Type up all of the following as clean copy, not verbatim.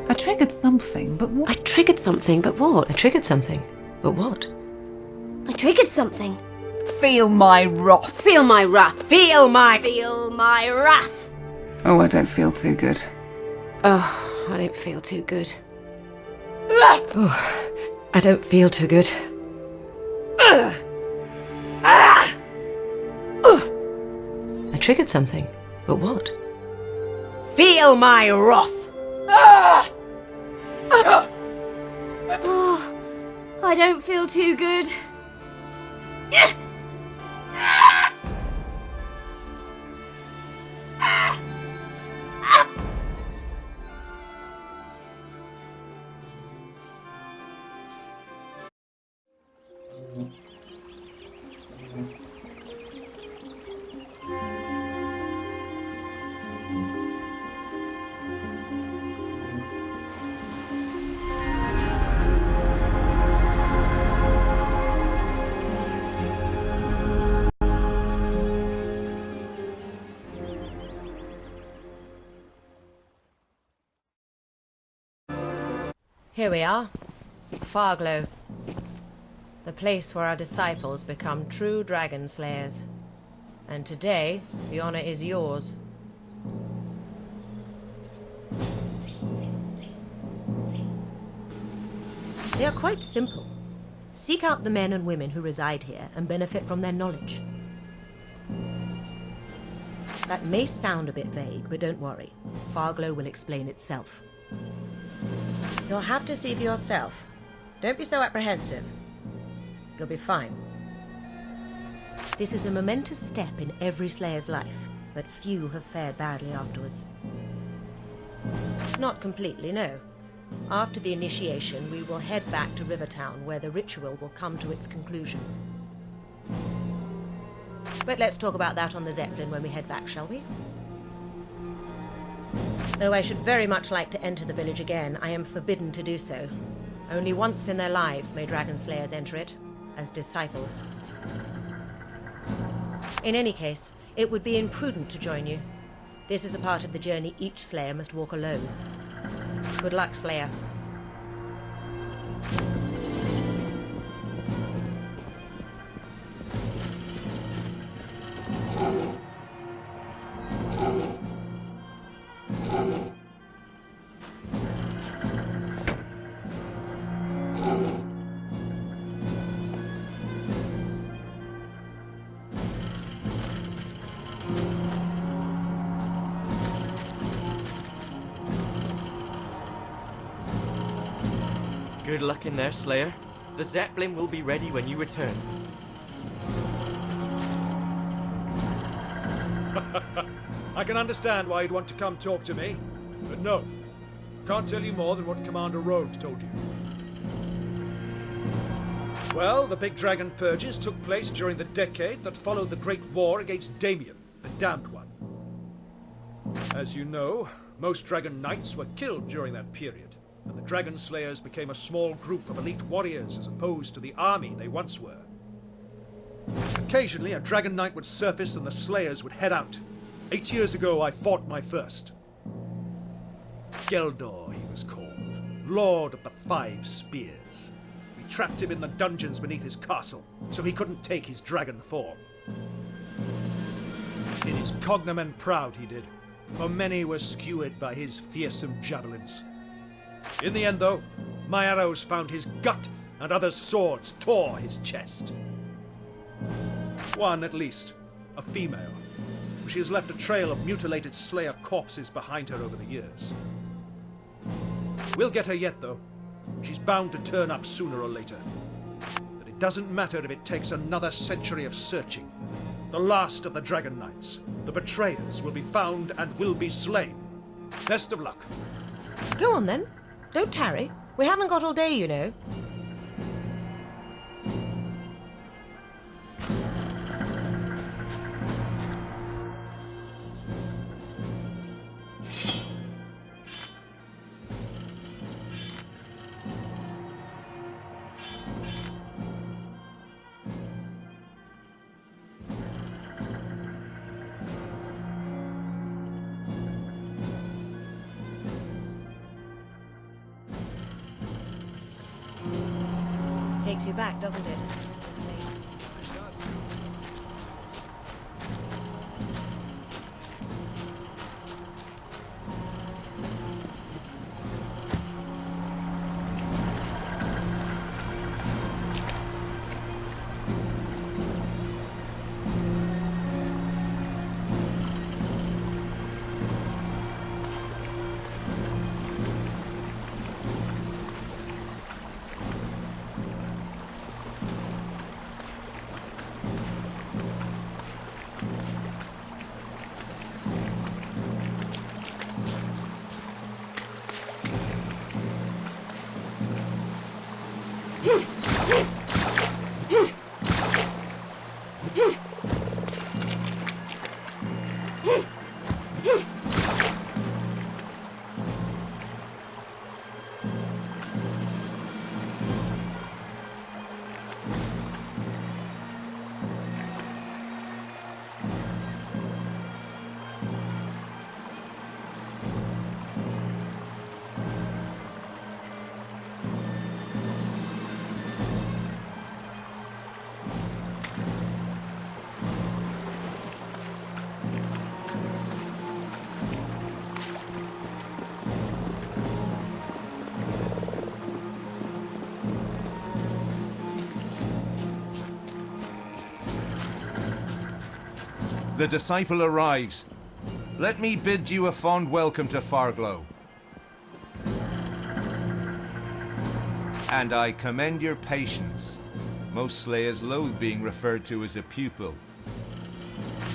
I triggered something, but what? I triggered something, but what? I triggered something, but what? I triggered something. Feel my wrath. Feel my wrath. Feel my wrath. Oh, I don't feel too good. Oh, I don't feel too good. Oh, I don't feel too good. I triggered something, but what? Feel my wrath! Oh, I don't feel too good. Here we are, Farglow, the place where our disciples become true dragon slayers. And today, the honor is yours. They are quite simple. Seek out the men and women who reside here and benefit from their knowledge. That may sound a bit vague, but don't worry. Farglow will explain itself. You'll have to see for yourself. Don't be so apprehensive. You'll be fine. This is a momentous step in every Slayer's life, but few have fared badly afterwards. Not completely, no. After the initiation, we will head back to Rivertown, where the ritual will come to its conclusion. But let's talk about that on the Zeppelin when we head back, shall we? Though I should very much like to enter the village again, I am forbidden to do so. Only once in their lives may Dragon Slayers enter it, as disciples. In any case, it would be imprudent to join you. This is a part of the journey each Slayer must walk alone. Good luck, Slayer. Good luck in there, Slayer. The Zeppelin will be ready when you return. I can understand why you'd want to come talk to me, but no. Can't tell you more than what Commander Rhodes told you. Well, the Big Dragon Purges took place during the decade that followed the Great War against Damien, the Damned One. As you know, most Dragon Knights were killed during that period, and the Dragon Slayers became a small group of elite warriors as opposed to the army they once were. Occasionally, a Dragon Knight would surface and the Slayers would head out. 8 years ago, I fought my first. Geldor, he was called, Lord of the Five Spears. We trapped him in the dungeons beneath his castle, so he couldn't take his dragon form. Did his cognomen proud, he did, for many were skewered by his fearsome javelins. In the end, though, my arrows found his gut, and others' swords tore his chest. One, at least, a female. She has left a trail of mutilated Slayer corpses behind her over the years. We'll get her yet, though. She's bound to turn up sooner or later. But it doesn't matter if it takes another century of searching. The last of the Dragon Knights, the betrayers, will be found and will be slain. Best of luck. Go on then. Don't tarry. We haven't got all day, you know. Takes you back, doesn't it? The disciple arrives. Let me bid you a fond welcome to Farglow. And I commend your patience. Most slayers loathe being referred to as a pupil.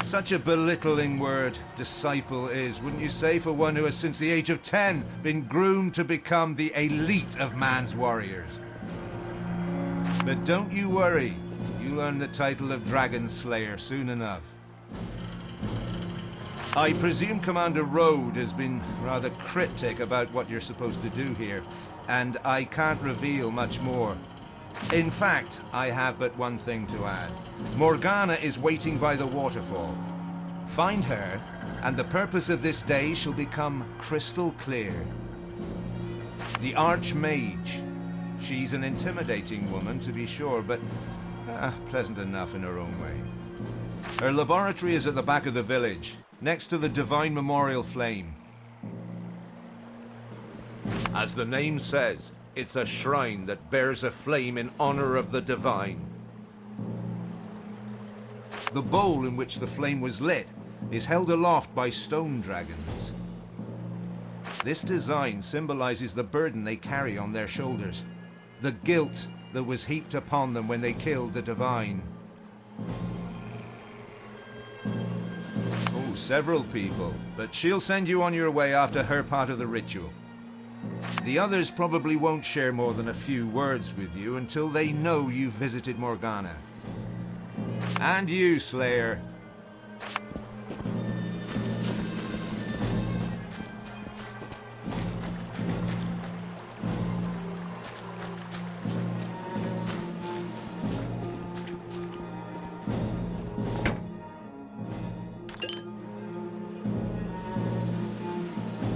Such a belittling word, disciple is, wouldn't you say, for one who has since the age of 10 been groomed to become the elite of man's warriors. But don't you worry, you'll earn the title of Dragon Slayer soon enough. I presume Commander Rode has been rather cryptic about what you're supposed to do here, and I can't reveal much more. In fact, I have but one thing to add. Morgana is waiting by the waterfall. Find her, and the purpose of this day shall become crystal clear. The Archmage. She's an intimidating woman, to be sure, but pleasant enough in her own way. Her laboratory is at the back of the village, next to the Divine Memorial Flame. As the name says, it's a shrine that bears a flame in honor of the divine. The bowl in which the flame was lit is held aloft by stone dragons. This design symbolizes the burden they carry on their shoulders, the guilt that was heaped upon them when they killed the divine. Oh, several people, but she'll send you on your way after her part of the ritual. The others probably won't share more than a few words with you until they know you've visited Morgana. And you, Slayer.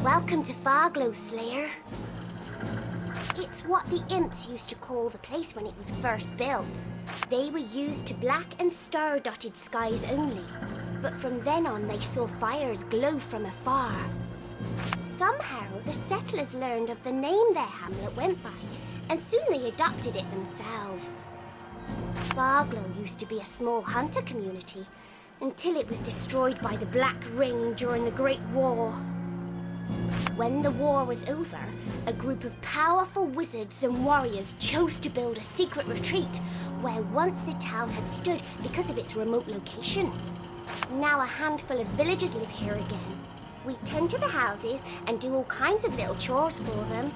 Welcome to Farglow, Slayer. It's what the imps used to call the place when it was first built. They were used to black and star-dotted skies only, but from then on they saw fires glow from afar. Somehow the settlers learned of the name their hamlet went by, and soon they adopted it themselves. Farglow used to be a small hunter community, until it was destroyed by the Black Ring during the Great War. When the war was over, a group of powerful wizards and warriors chose to build a secret retreat where once the town had stood because of its remote location. Now a handful of villagers live here again. We tend to the houses and do all kinds of little chores for them.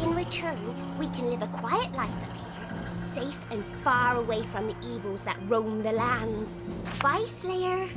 In return, we can live a quiet life up here, safe and far away from the evils that roam the lands. Bye, Slayer.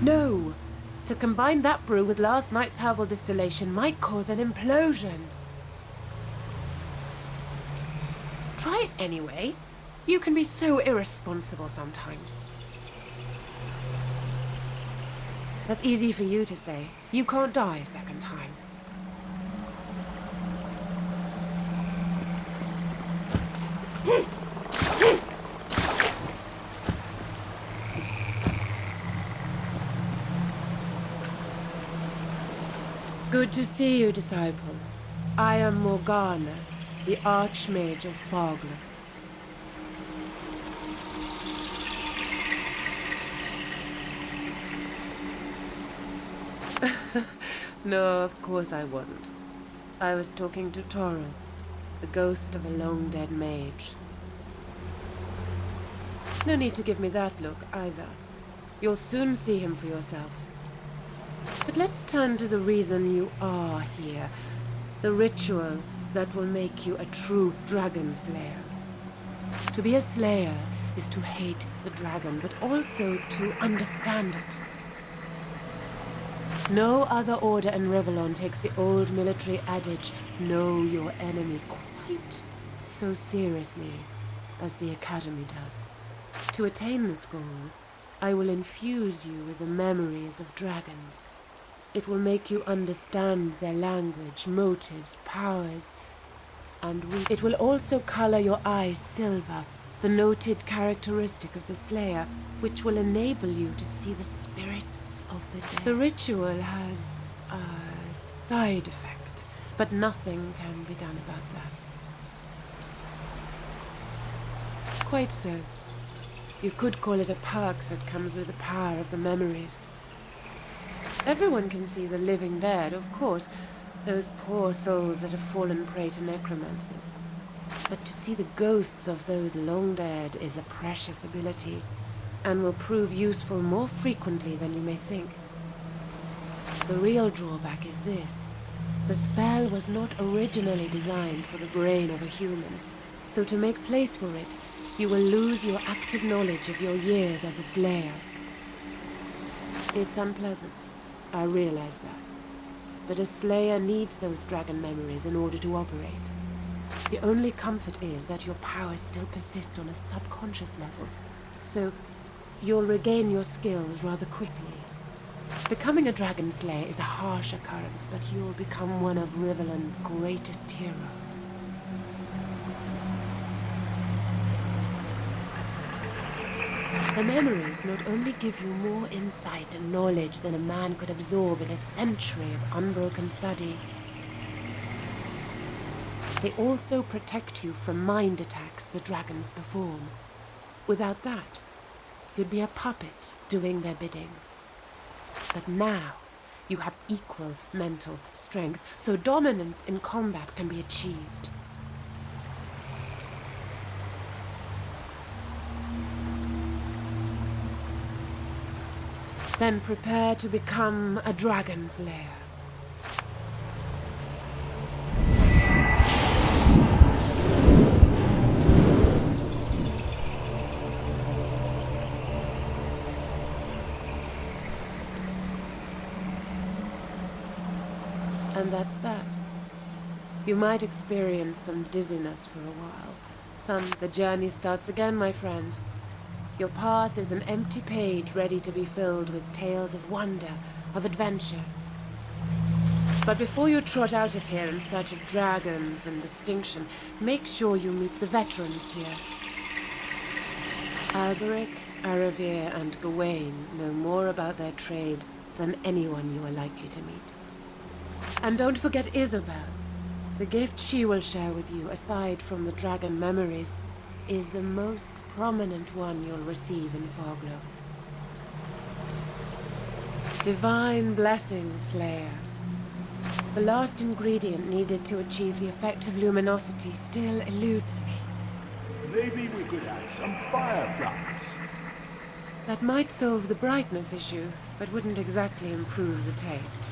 No! To combine that brew with last night's herbal distillation might cause an implosion. Try it anyway. You can be so irresponsible sometimes. That's easy for you to say. You can't die a second time. Good to see you, disciple. I am Morgana, the Archmage of Fogler. No, of course I wasn't. I was talking to Toro, the ghost of a long-dead mage. No need to give me that look, either. You'll soon see him for yourself. But let's turn to the reason you are here. The ritual that will make you a true dragon slayer. To be a slayer is to hate the dragon, but also to understand it. No other order in Revellon takes the old military adage, know your enemy, quite so seriously as the Academy does. To attain this goal, I will infuse you with the memories of dragons. It will make you understand their language, motives, powers, and it will also color your eyes silver, the noted characteristic of the Slayer, which will enable you to see the spirits of the dead. The ritual has a side effect, but nothing can be done about that. Quite so. You could call it a perk that comes with the power of the memories. Everyone can see the living dead, of course, those poor souls that have fallen prey to necromancers. But to see the ghosts of those long dead is a precious ability, and will prove useful more frequently than you may think. The real drawback is this. The spell was not originally designed for the brain of a human, so to make place for it, you will lose your active knowledge of your years as a slayer. It's unpleasant. I realize that. But a slayer needs those dragon memories in order to operate. The only comfort is that your powers still persist on a subconscious level, so you'll regain your skills rather quickly. Becoming a dragon slayer is a harsh occurrence, but you'll become one of Rivellon's greatest heroes. The memories not only give you more insight and knowledge than a man could absorb in a century of unbroken study, they also protect you from mind attacks the dragons perform. Without that, you'd be a puppet doing their bidding. But now, you have equal mental strength, so dominance in combat can be achieved. Then prepare to become a dragon slayer. And that's that. You might experience some dizziness for a while. The journey starts again, my friend. Your path is an empty page ready to be filled with tales of wonder, of adventure. But before you trot out of here in search of dragons and distinction, make sure you meet the veterans here. Alberic, Aravir, and Gawain know more about their trade than anyone you are likely to meet. And don't forget Isabel. The gift she will share with you, aside from the dragon memories, is the most prominent one you'll receive in Fogler. Divine blessings, Slayer. The last ingredient needed to achieve the effect of luminosity still eludes me. Maybe we could add some fireflies. That might solve the brightness issue, but wouldn't exactly improve the taste.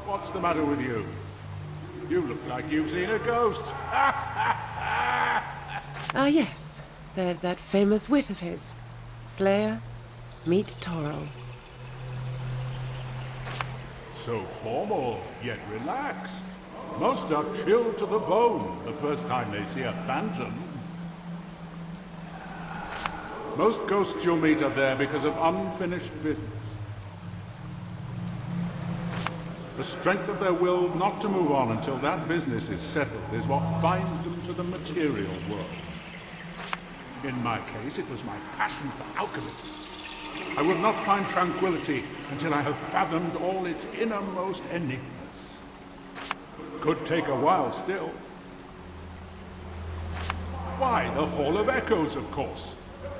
What's the matter with you? You look like you've seen a ghost. Ah, yes. There's that famous wit of his. Slayer, meet Toro. So formal, yet relaxed. Most are chilled to the bone the first time they see a phantom. Most ghosts you'll meet are there because of unfinished business. The strength of their will not to move on until that business is settled is what binds them to the material world. In my case, it was my passion for alchemy. I will not find tranquility until I have fathomed all its innermost enigmas. Could take a while still. Why, the Hall of Echoes, of course.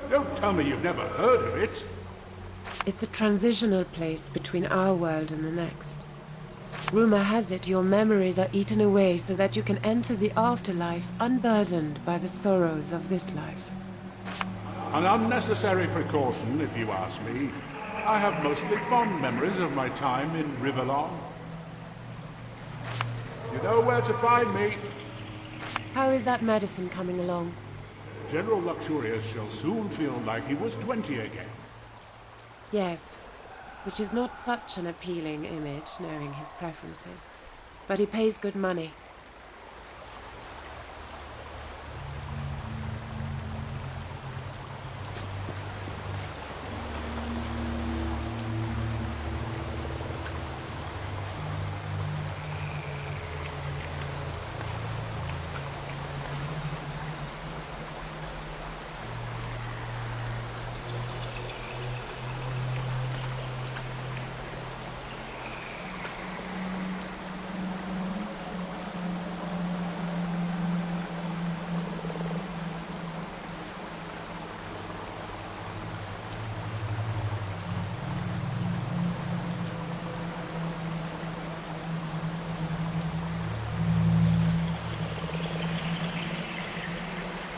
Don't tell me you've never heard of it. It's a transitional place between our world and the next. Rumor has it your memories are eaten away so that you can enter the afterlife unburdened by the sorrows of this life. An unnecessary precaution, if you ask me. I have mostly fond memories of my time in Rivellon. You know where to find me. How is that medicine coming along? General Luxurious shall soon feel like he was 20 again. Yes, which is not such an appealing image, knowing his preferences. But he pays good money.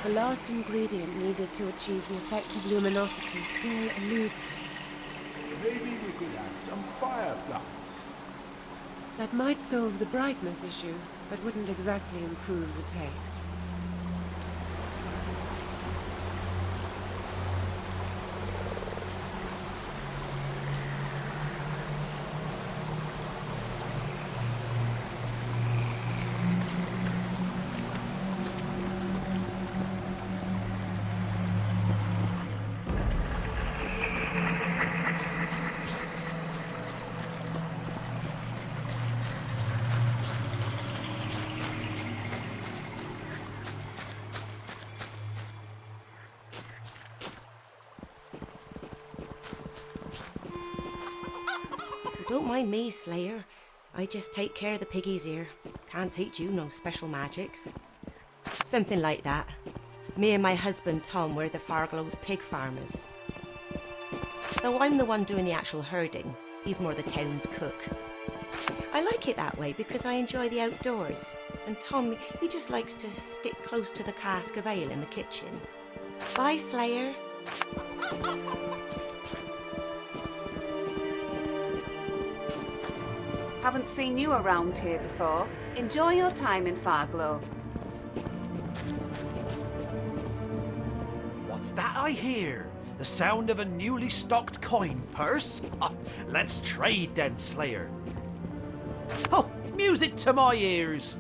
The last ingredient needed to achieve the effect of luminosity still eludes me. Maybe we could add some fireflies. That might solve the brightness issue, but wouldn't exactly improve the taste. Don't mind me, Slayer. I just take care of the piggies here. Can't teach you no special magics. Something like that. Me and my husband Tom were the Farglow's pig farmers. Though I'm the one doing the actual herding, he's more the town's cook. I like it that way because I enjoy the outdoors. And Tom, he just likes to stick close to the cask of ale in the kitchen. Bye, Slayer. Haven't seen you around here before. Enjoy your time in Farglow. What's that I hear? The sound of a newly stocked coin purse? Let's trade then, Slayer. Oh, music to my ears!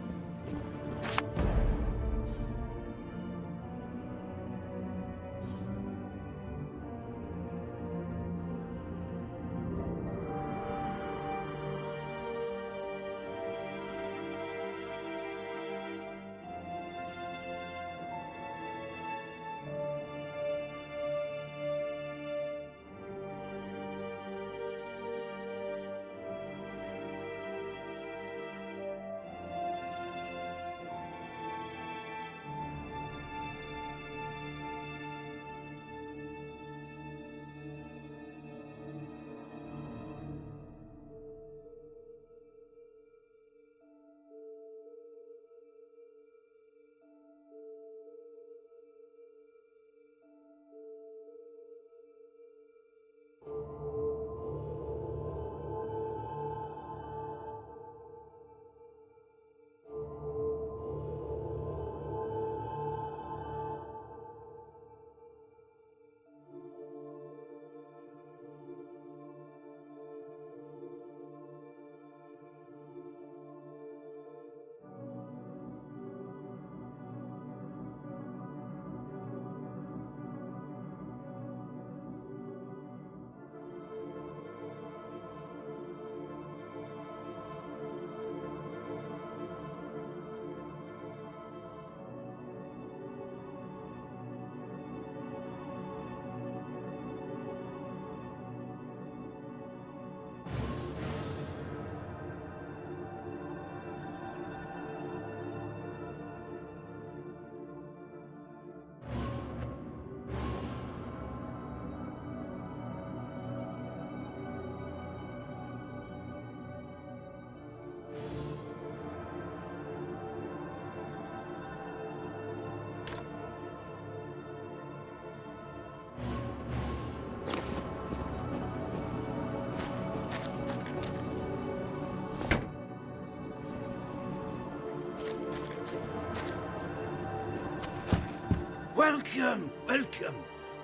Welcome, welcome.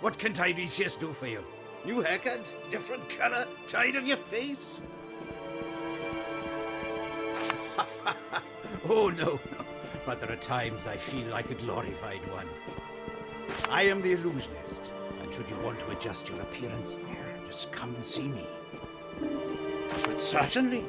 What can TMUS do for you? New haircut? Different color? Tired of your face? Oh, no. But there are times I feel like a glorified one. I am the illusionist, and should you want to adjust your appearance, just come and see me. But certainly.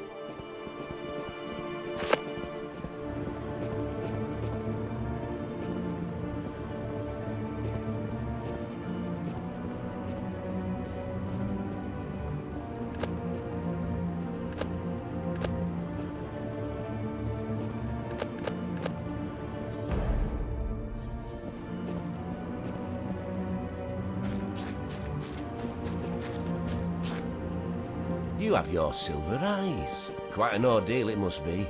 You have your silver eyes. Quite an ordeal it must be,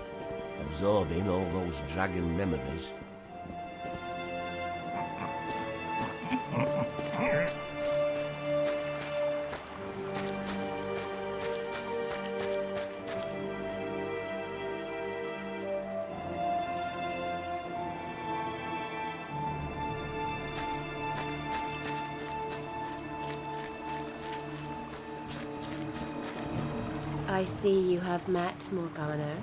absorbing all those dragon memories. I see you have met Morgana.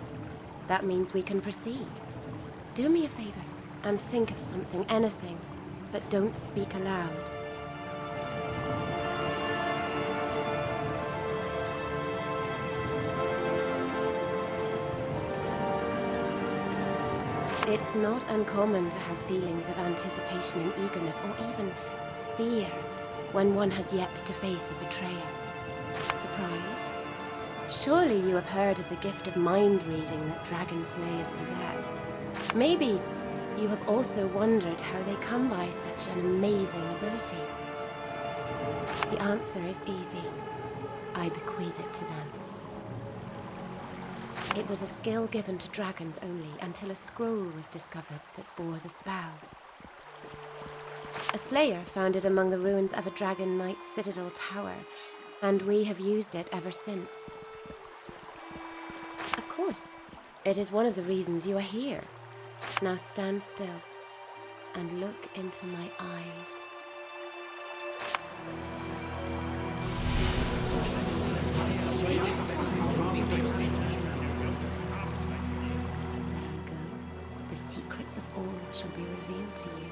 That means we can proceed. Do me a favor and think of something, anything, but don't speak aloud. It's not uncommon to have feelings of anticipation and eagerness, or even fear, when one has yet to face a betrayer. Surprised? Surely you have heard of the gift of mind reading that dragon slayers possess. Maybe you have also wondered how they come by such an amazing ability. The answer is easy. I bequeath it to them. It was a skill given to dragons only until a scroll was discovered that bore the spell. A slayer found it among the ruins of a dragon knight's citadel tower, and we have used it ever since. Of course, it is one of the reasons you are here. Now stand still and look into my eyes. There you go. The secrets of all shall be revealed to you.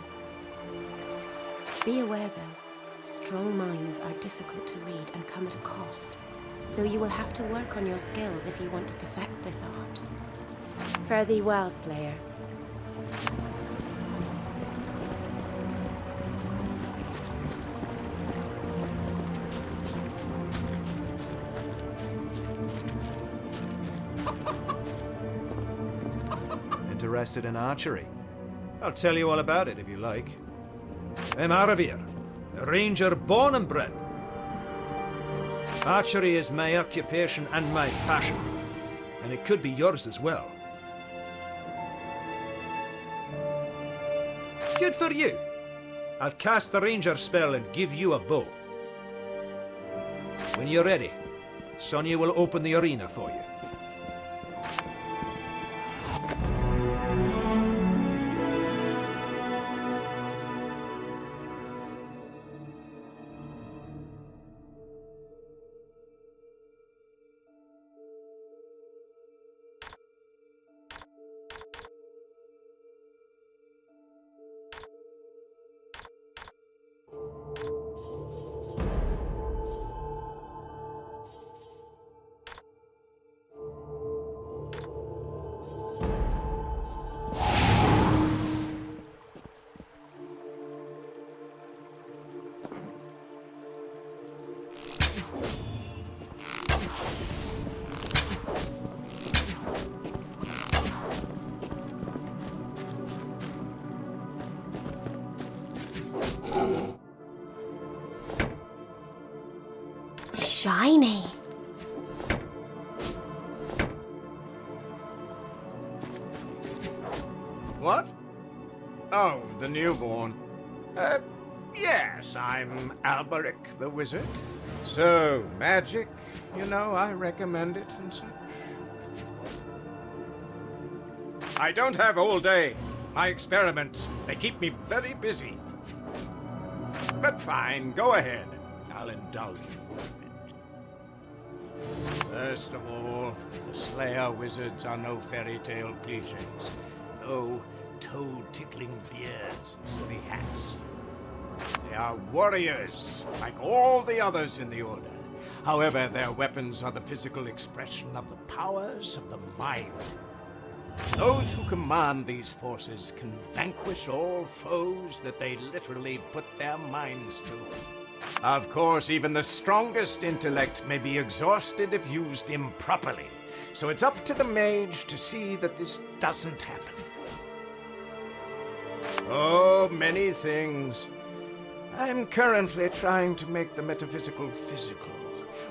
Be aware, though, strong minds are difficult to read and come at a cost. So you will have to work on your skills if you want to perfect this art. Fare thee well, Slayer. Interested in archery? I'll tell you all about it if you like. I'm Aravir, a ranger born and bred. Archery is my occupation and my passion, and it could be yours as well. Good for you. I'll cast the ranger spell and give you a bow. When you're ready, Sonia will open the arena for you. Shiny. What? Oh, the newborn. Yes, I'm Alberic the Wizard. So, magic, you know, I recommend it and such. I don't have all day. My experiments, they keep me very busy. But fine, go ahead. I'll indulge you for a bit. First of all, the Slayer wizards are no fairy tale cliches. No toe-tickling beards and silly hats. They are warriors, like all the others in the Order. However, their weapons are the physical expression of the powers of the mind. Those who command these forces can vanquish all foes that they literally put their minds to. Of course, even the strongest intellect may be exhausted if used improperly, so it's up to the mage to see that this doesn't happen. Oh, many things. I'm currently trying to make the metaphysical physical,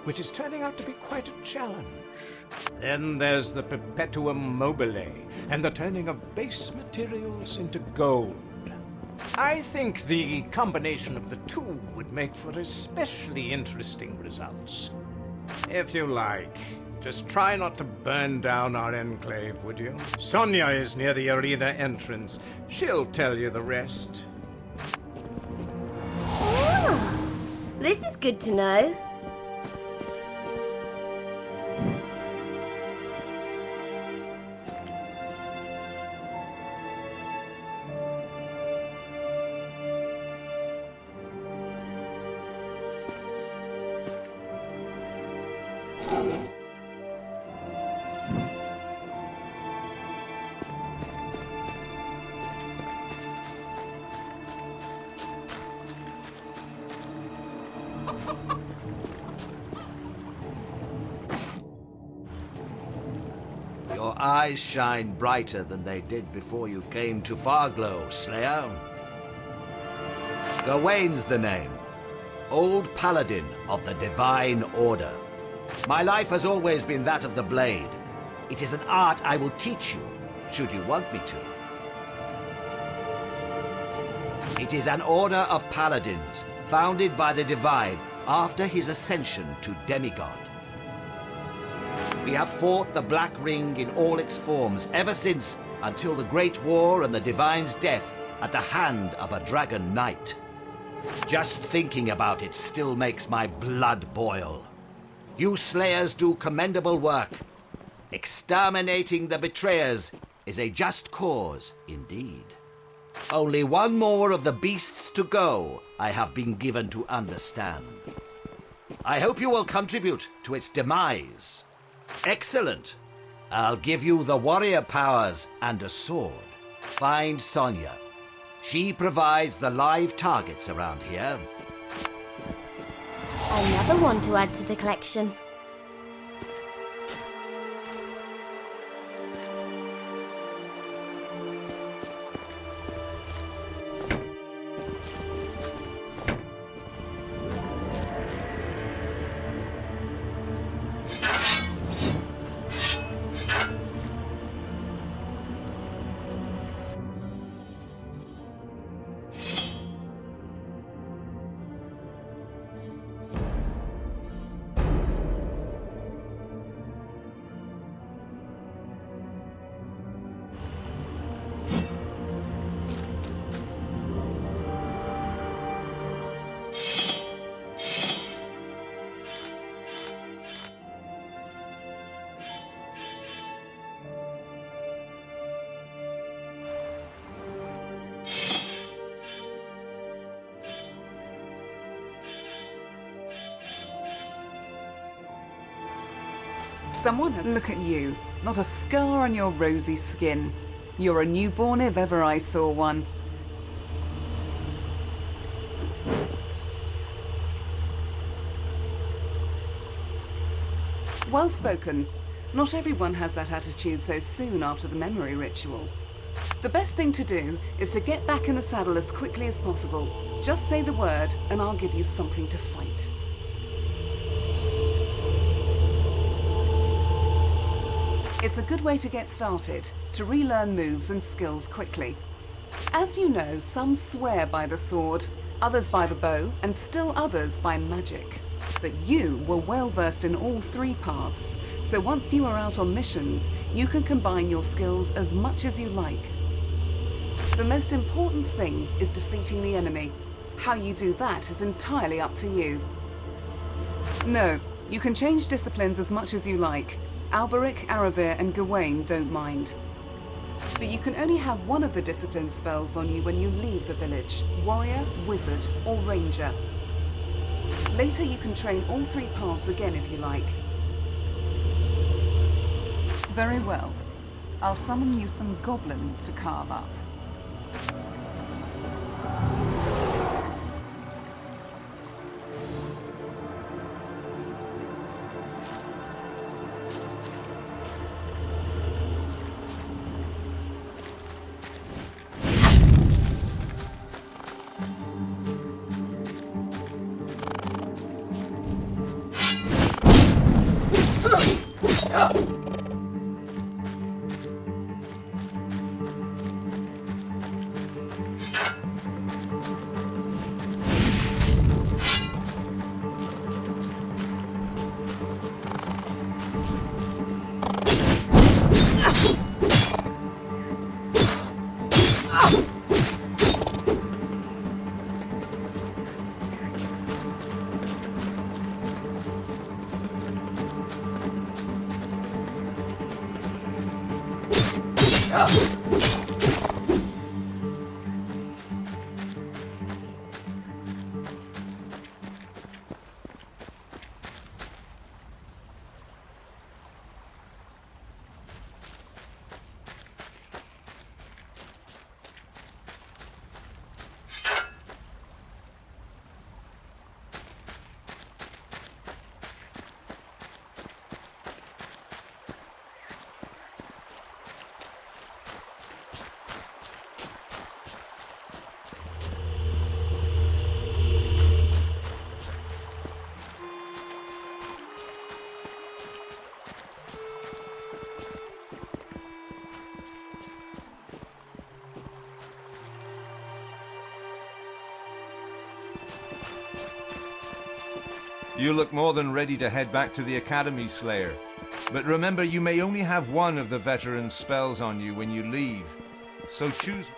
which is turning out to be quite a challenge. Then there's the perpetuum mobile, and the turning of base materials into gold. I think the combination of the two would make for especially interesting results. If you like, just try not to burn down our enclave, would you? Sonia is near the arena entrance. She'll tell you the rest. Ah, this is good to know. Your eyes shine brighter than they did before you came to Farglow, Slayer. Gawain's the name. Old Paladin of the Divine Order. My life has always been that of the blade. It is an art I will teach you, should you want me to. It is an order of paladins, founded by the Divine after his ascension to demigod. We have fought the Black Ring in all its forms ever since, until the Great War and the Divine's death at the hand of a Dragon Knight. Just thinking about it still makes my blood boil. You Slayers do commendable work. Exterminating the betrayers is a just cause indeed. Only one more of the beasts to go, I have been given to understand. I hope you will contribute to its demise. Excellent. I'll give you the warrior powers and a sword. Find Sonia. She provides the live targets around here. Another one to add to the collection. Someone look at you. Not a scar on your rosy skin. You're a newborn if ever I saw one. Well spoken. Not everyone has that attitude so soon after the memory ritual. The best thing to do is to get back in the saddle as quickly as possible. Just say the word and I'll give you something to fight. It's a good way to get started, to relearn moves and skills quickly. As you know, some swear by the sword, others by the bow, and still others by magic. But you were well versed in all three paths, so once you are out on missions, you can combine your skills as much as you like. The most important thing is defeating the enemy. How you do that is entirely up to you. No, you can change disciplines as much as you like. Alberic, Aravir and Gawain don't mind. But you can only have one of the discipline spells on you when you leave the village. Warrior, Wizard or Ranger. Later you can train all three paths again if you like. Very well. I'll summon you some goblins to carve up. You look more than ready to head back to the Academy, Slayer. But remember, you may only have one of the veteran spells on you when you leave. So choose...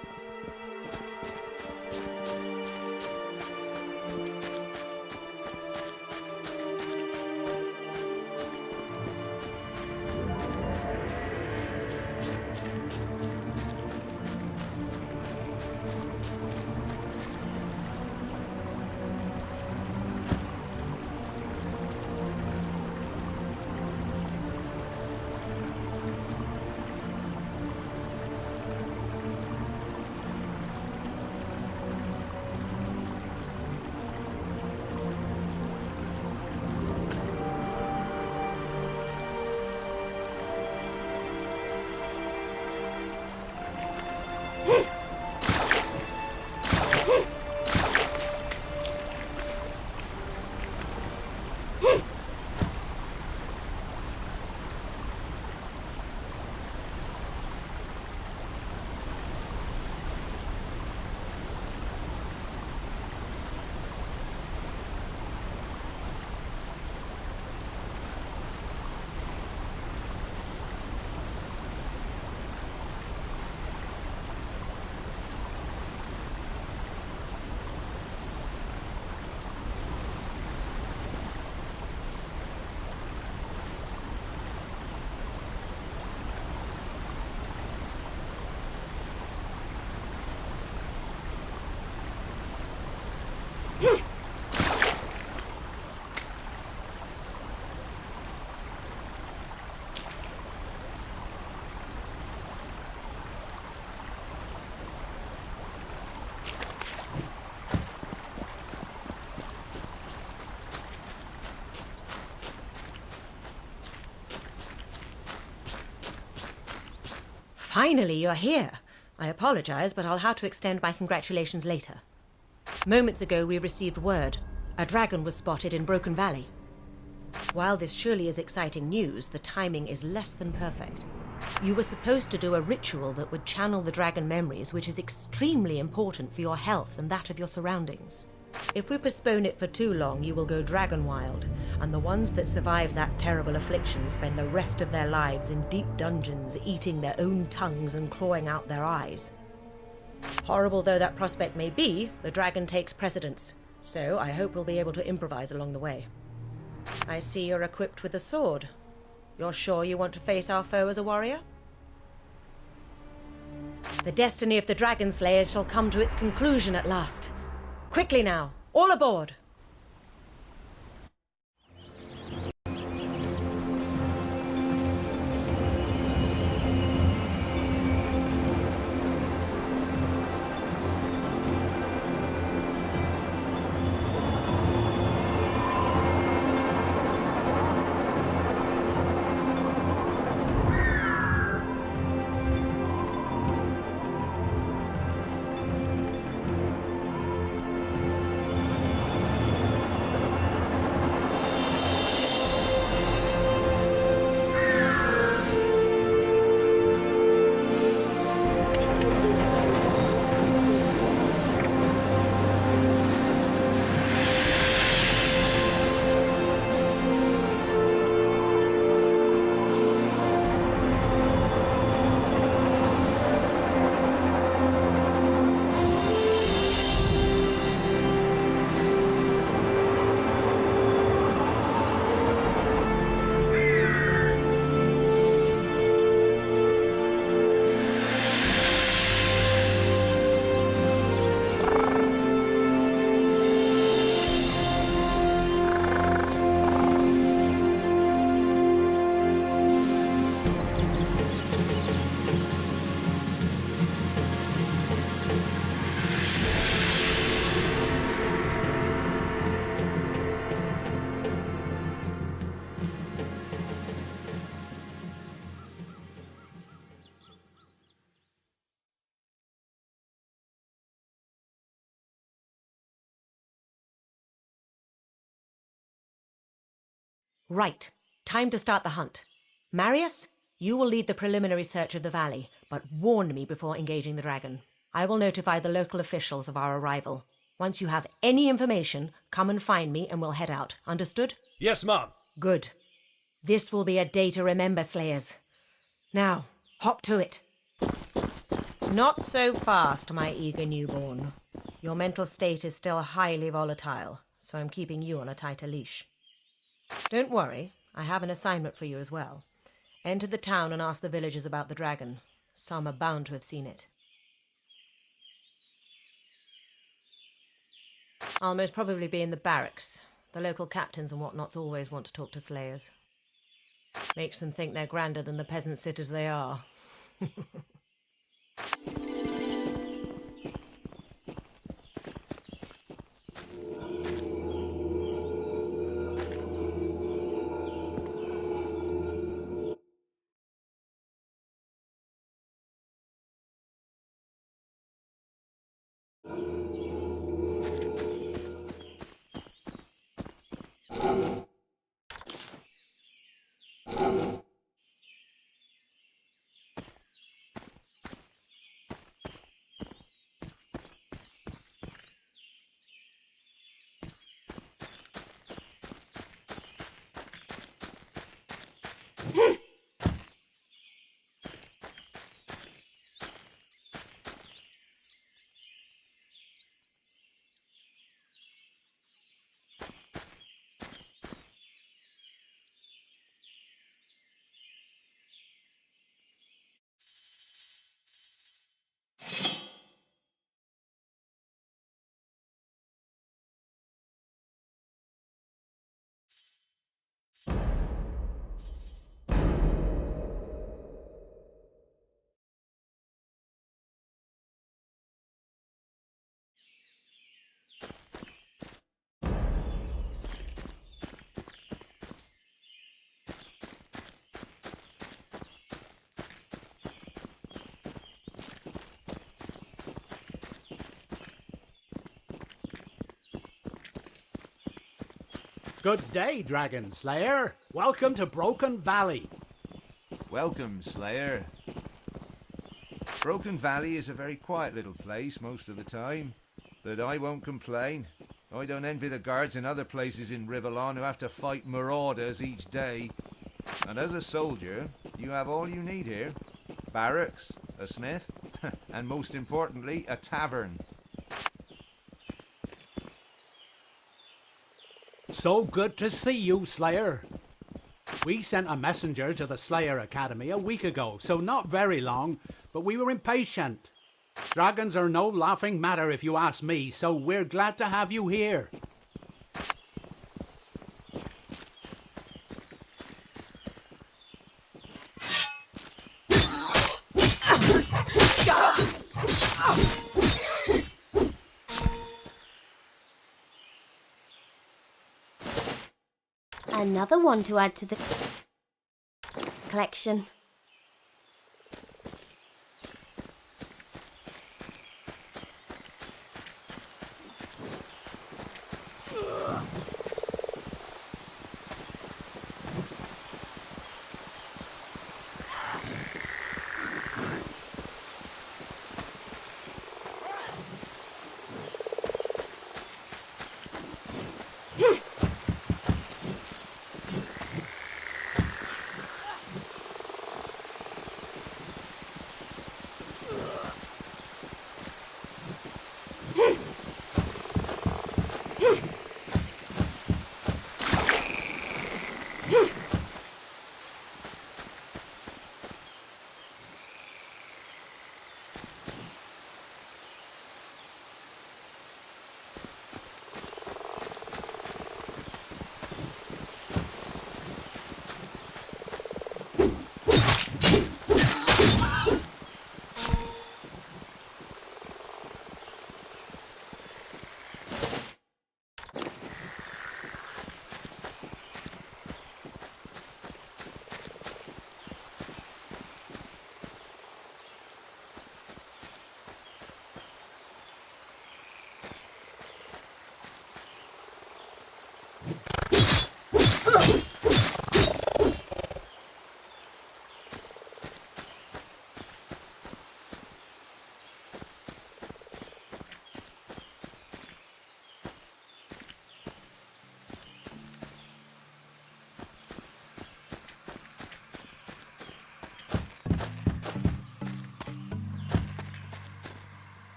Finally, you're here. I apologize, but I'll have to extend my congratulations later. Moments ago, we received word. A dragon was spotted in Broken Valley. While this surely is exciting news, the timing is less than perfect. You were supposed to do a ritual that would channel the dragon memories, which is extremely important for your health and that of your surroundings. If we postpone it for too long, you will go dragon wild, and the ones that survive that terrible affliction spend the rest of their lives in deep dungeons, eating their own tongues and clawing out their eyes. Horrible though that prospect may be, the dragon takes precedence, so I hope we'll be able to improvise along the way. I see you're equipped with a sword. You're sure you want to face our foe as a warrior? The destiny of the Dragon Slayers shall come to its conclusion at last. Quickly now, all aboard! Right. Time to start the hunt. Marius, you will lead the preliminary search of the valley, but warn me before engaging the dragon. I will notify the local officials of our arrival. Once you have any information, come and find me and we'll head out. Understood? Yes, Mom. Good. This will be a day to remember, Slayers. Now, hop to it. Not so fast, my eager newborn. Your mental state is still highly volatile, so I'm keeping you on a tighter leash. Don't worry, I have an assignment for you as well. Enter the town and ask the villagers about the dragon. Some are bound to have seen it. I'll most probably be in the barracks. The local captains and whatnots always want to talk to Slayers. Makes them think they're grander than the peasant sitters they are. Good day, Dragon Slayer. Welcome to Broken Valley. Welcome, Slayer. Broken Valley is a very quiet little place most of the time, but I won't complain. I don't envy the guards in other places in Rivellon who have to fight marauders each day. And as a soldier, you have all you need here. Barracks, a smith, and most importantly, a tavern. So good to see you, Slayer. We sent a messenger to the Slayer Academy a week ago, so not very long, but we were impatient. Dragons are no laughing matter if you ask me, so we're glad to have you here. Another one to add to the collection.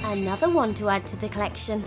Another one to add to the collection.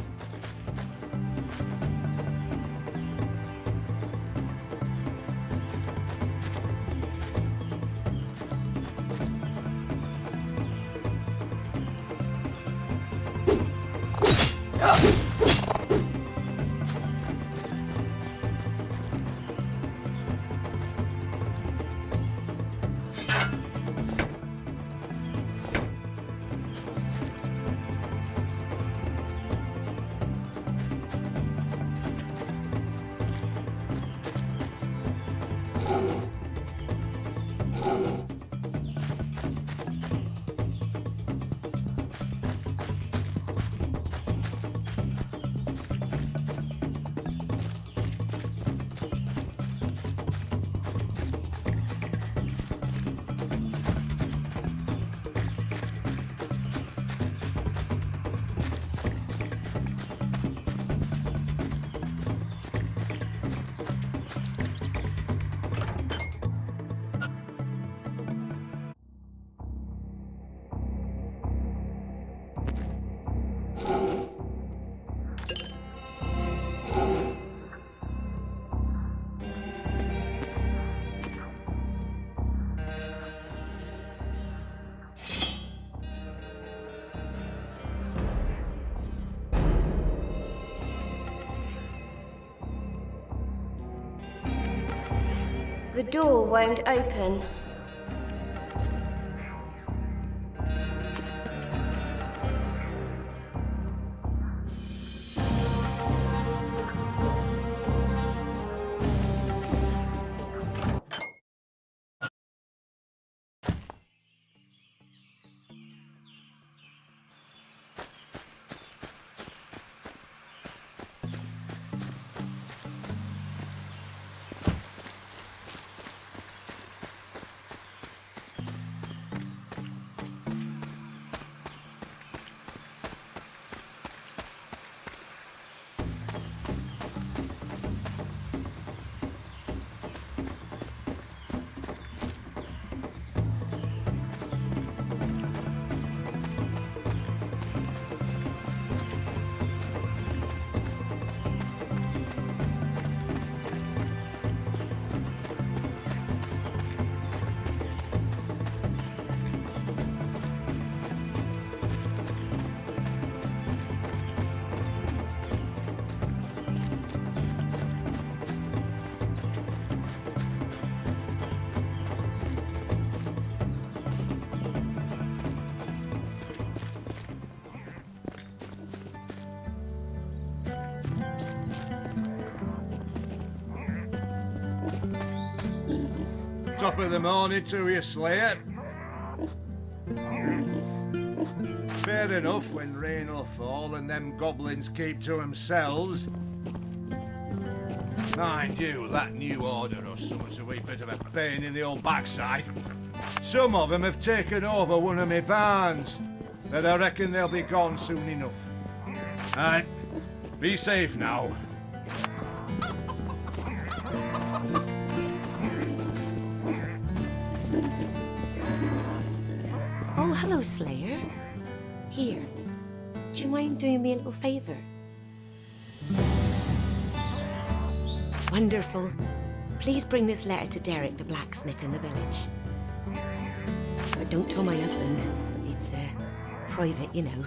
The door won't open. Top of the morning to you, Slayer. Fair enough when rain'll fall and them goblins keep to themselves. Mind you, that new order or something's a wee bit of a pain in the old backside. Some of them have taken over one of my barns, but I reckon they'll be gone soon enough. Alright, be safe now. Oh, hello, Slayer. Here, do you mind doing me a little favour? Wonderful. Please bring this letter to Derek, the blacksmith in the village. But don't tell my husband. It's, private, you know.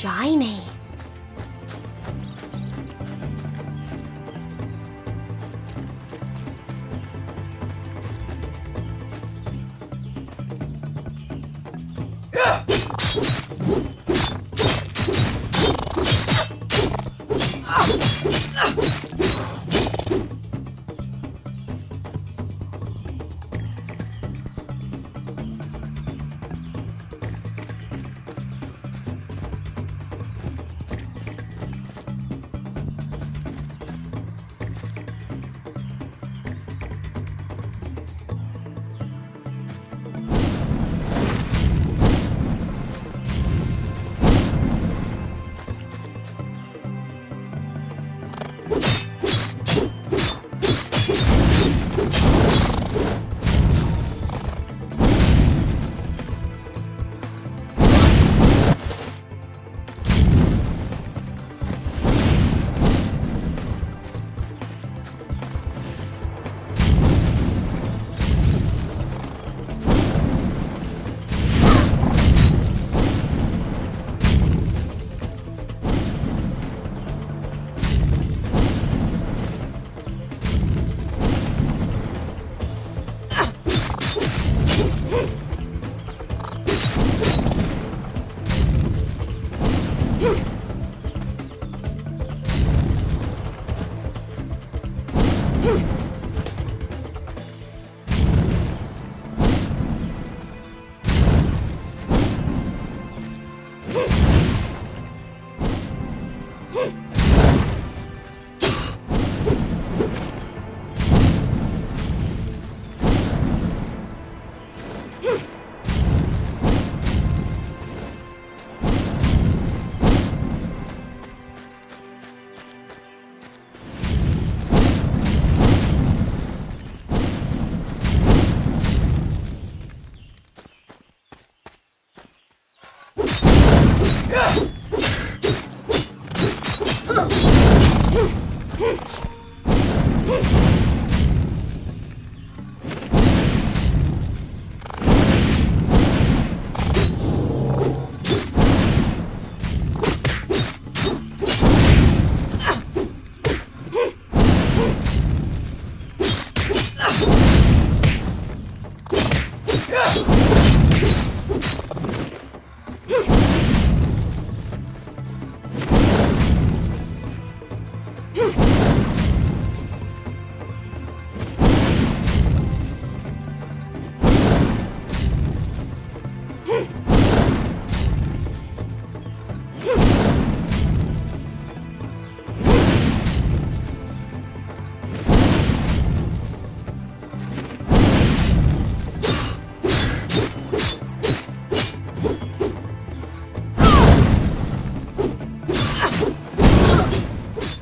Shiny.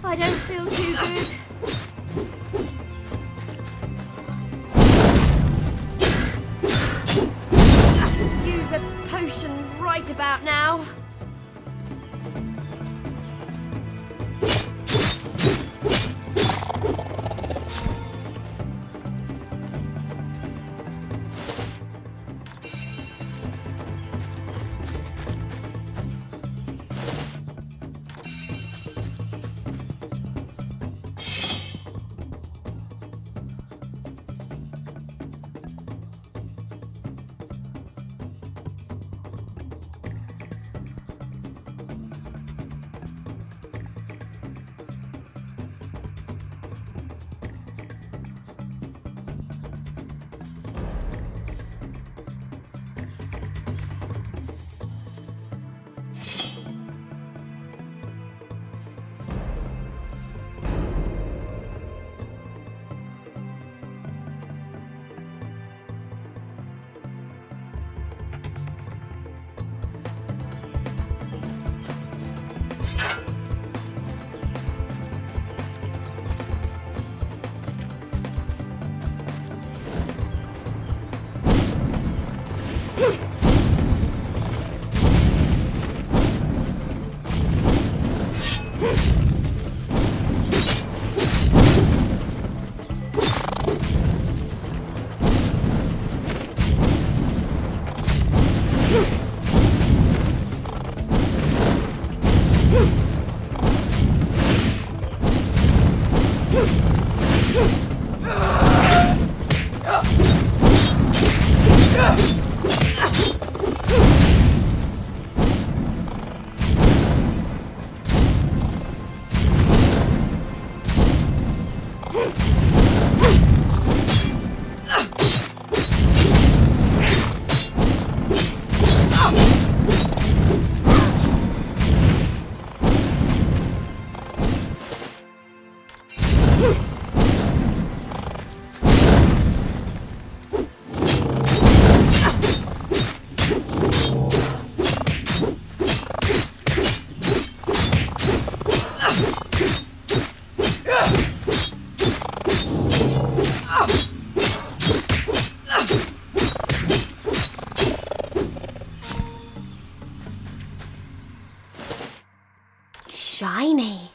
I don't feel too good. Use a potion right about now. Shiny.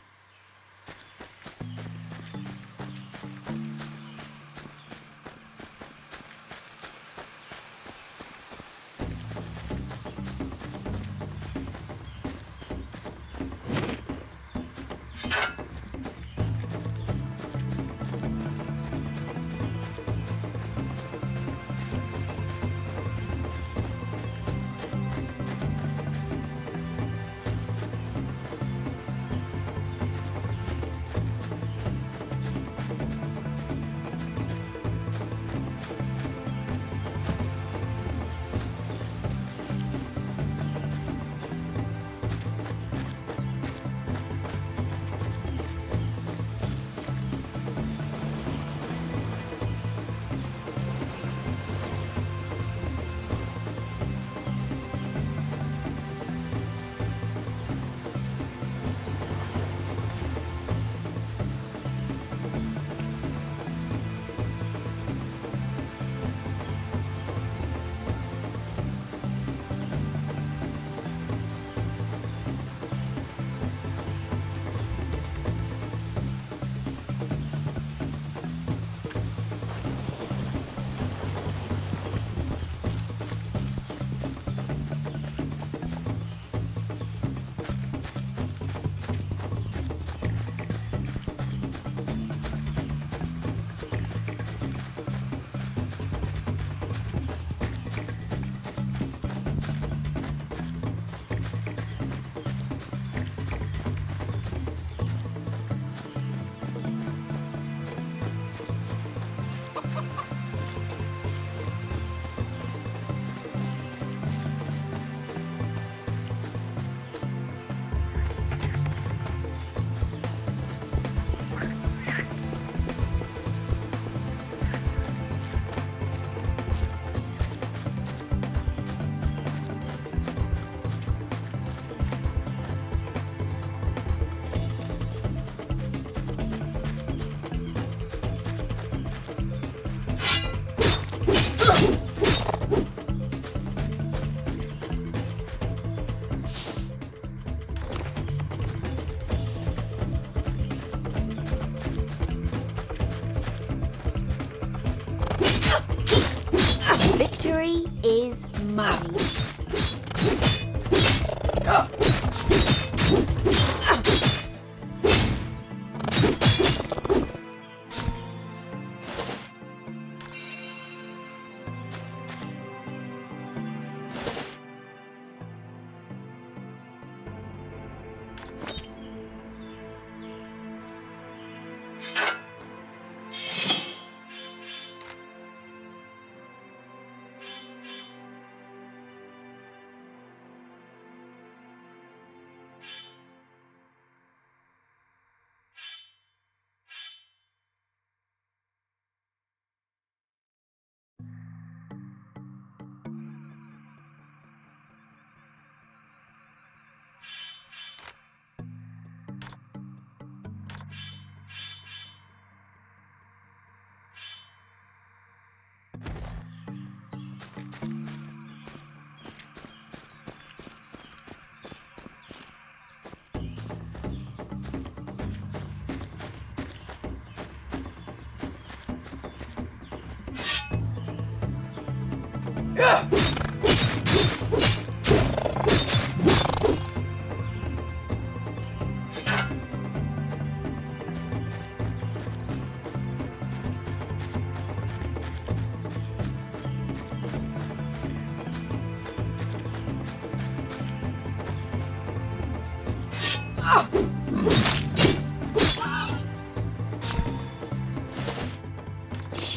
mine.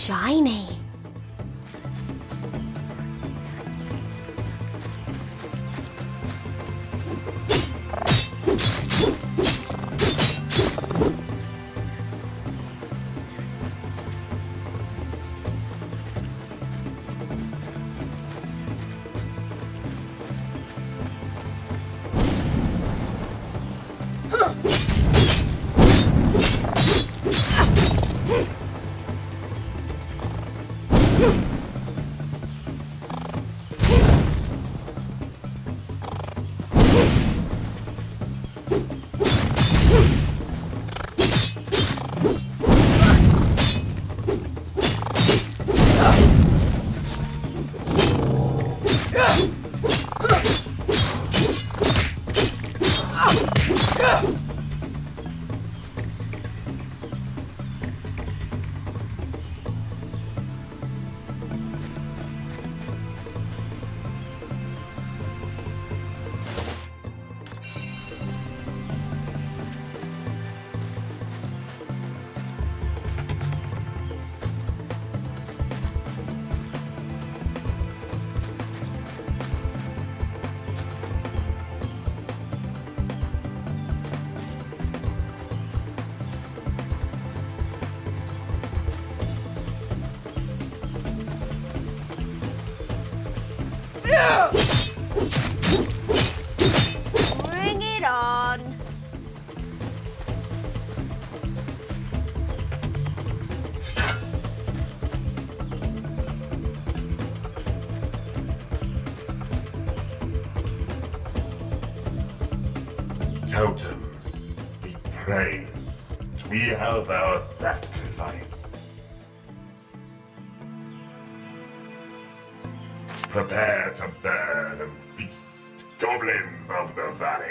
Shiny. Bring it on. Totems, be praised. We have our sacrifice. Prepare to burn and feast, goblins of the valley.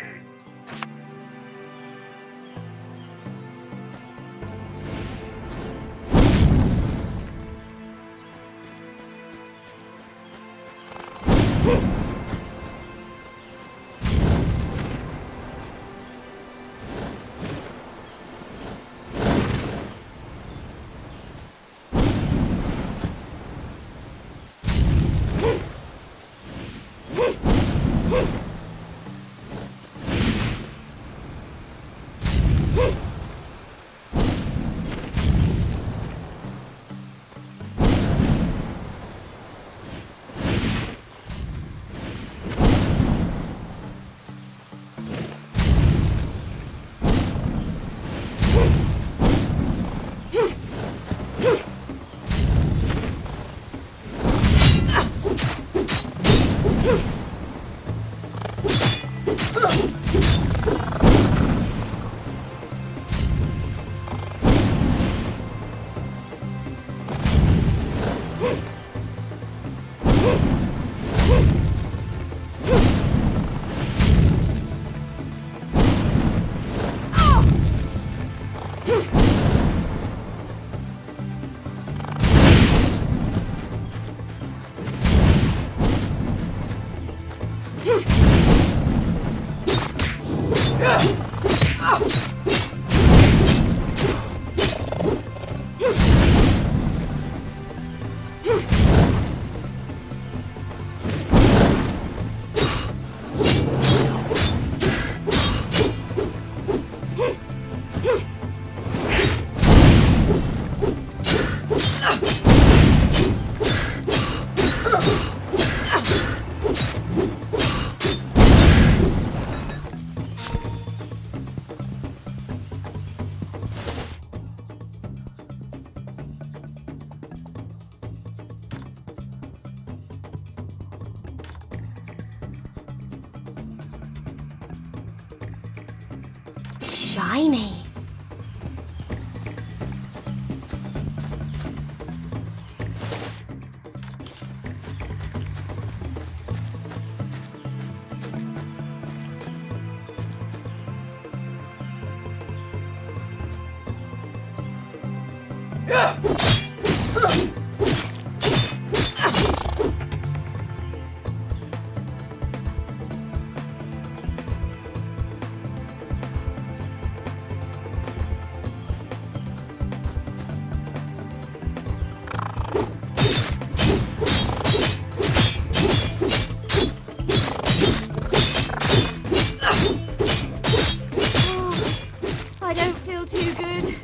Shiny. I don't feel too good.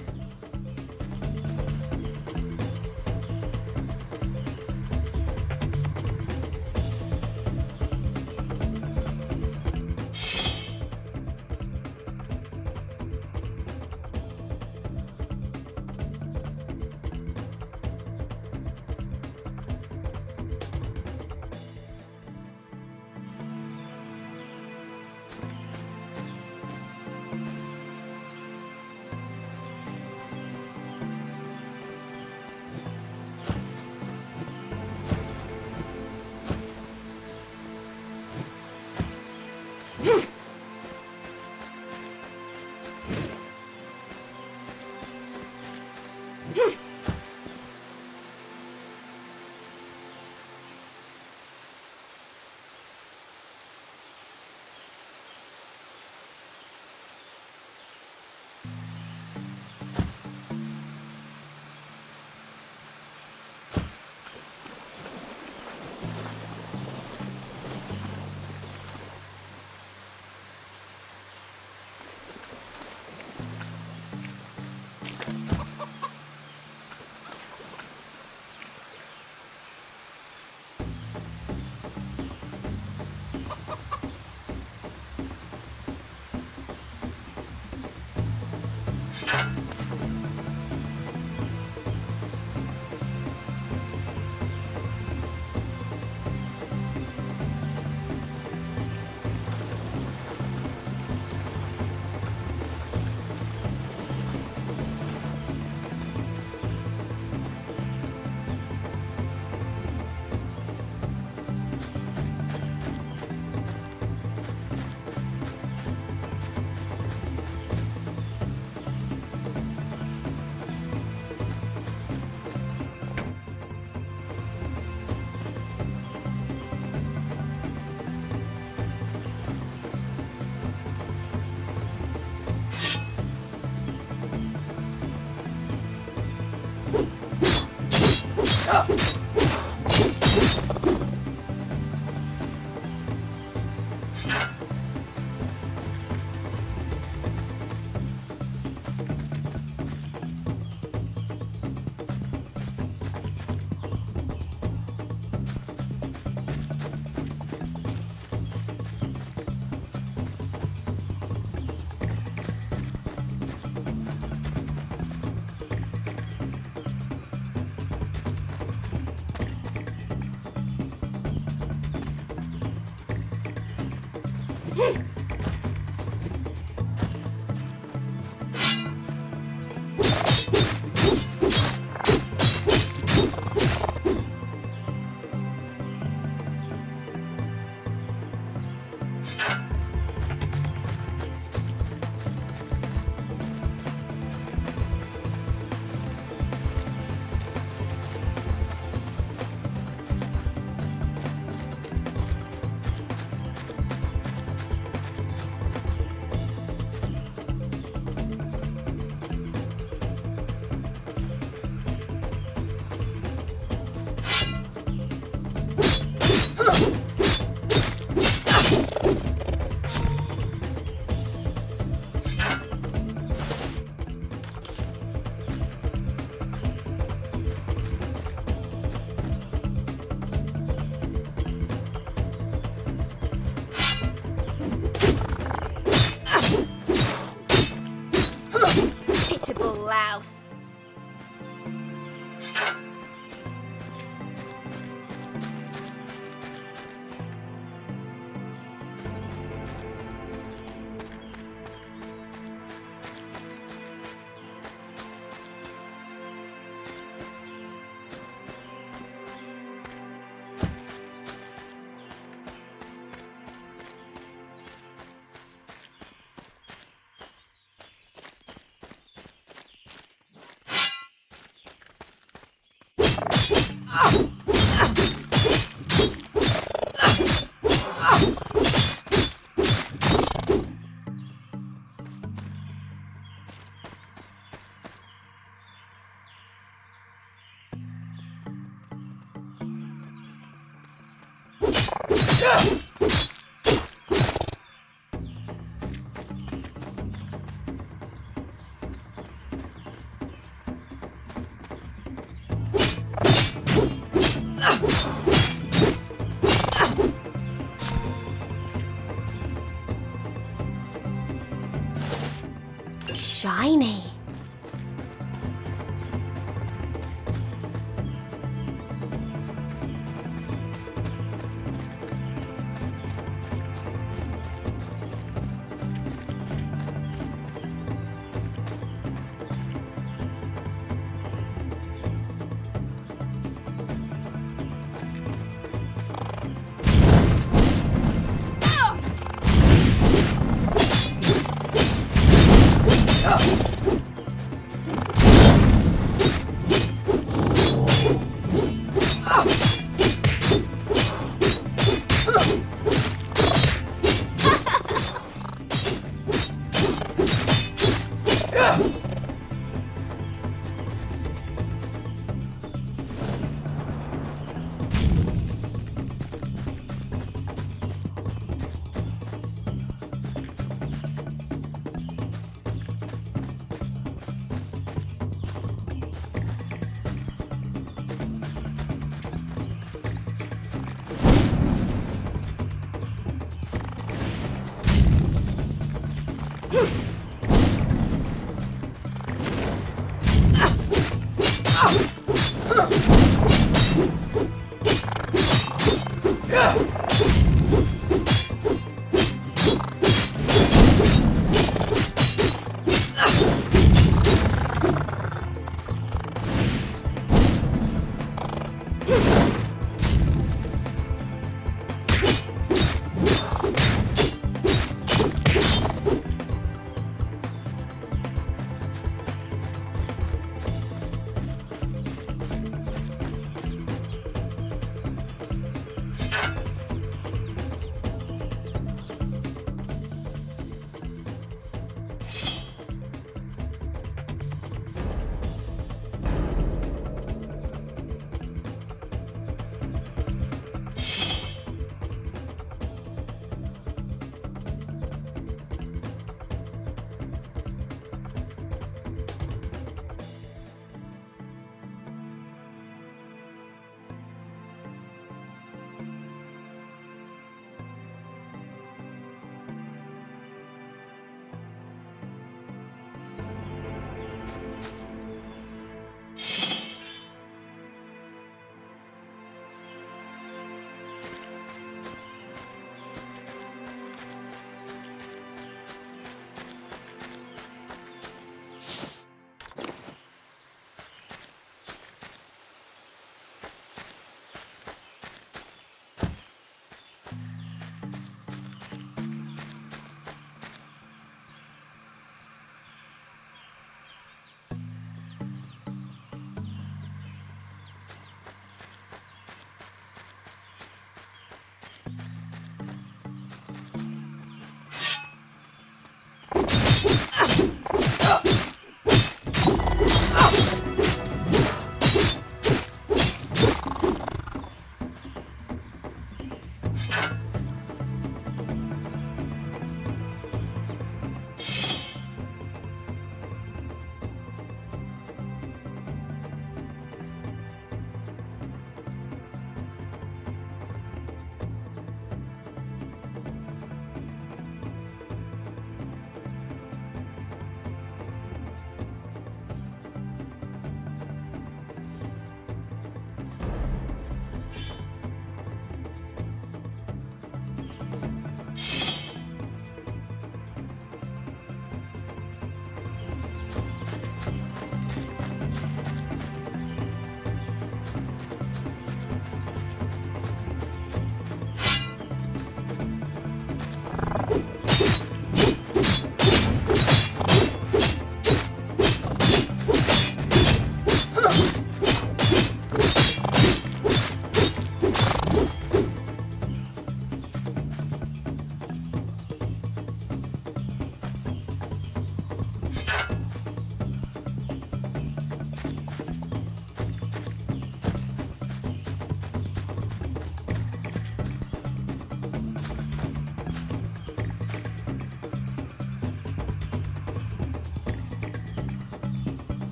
Shiny.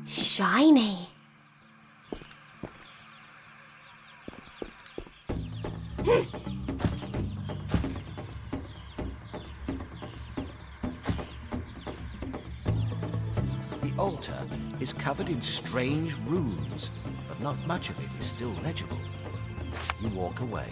Shiny. The altar is covered in strange runes, but not much of it is still legible. You walk away.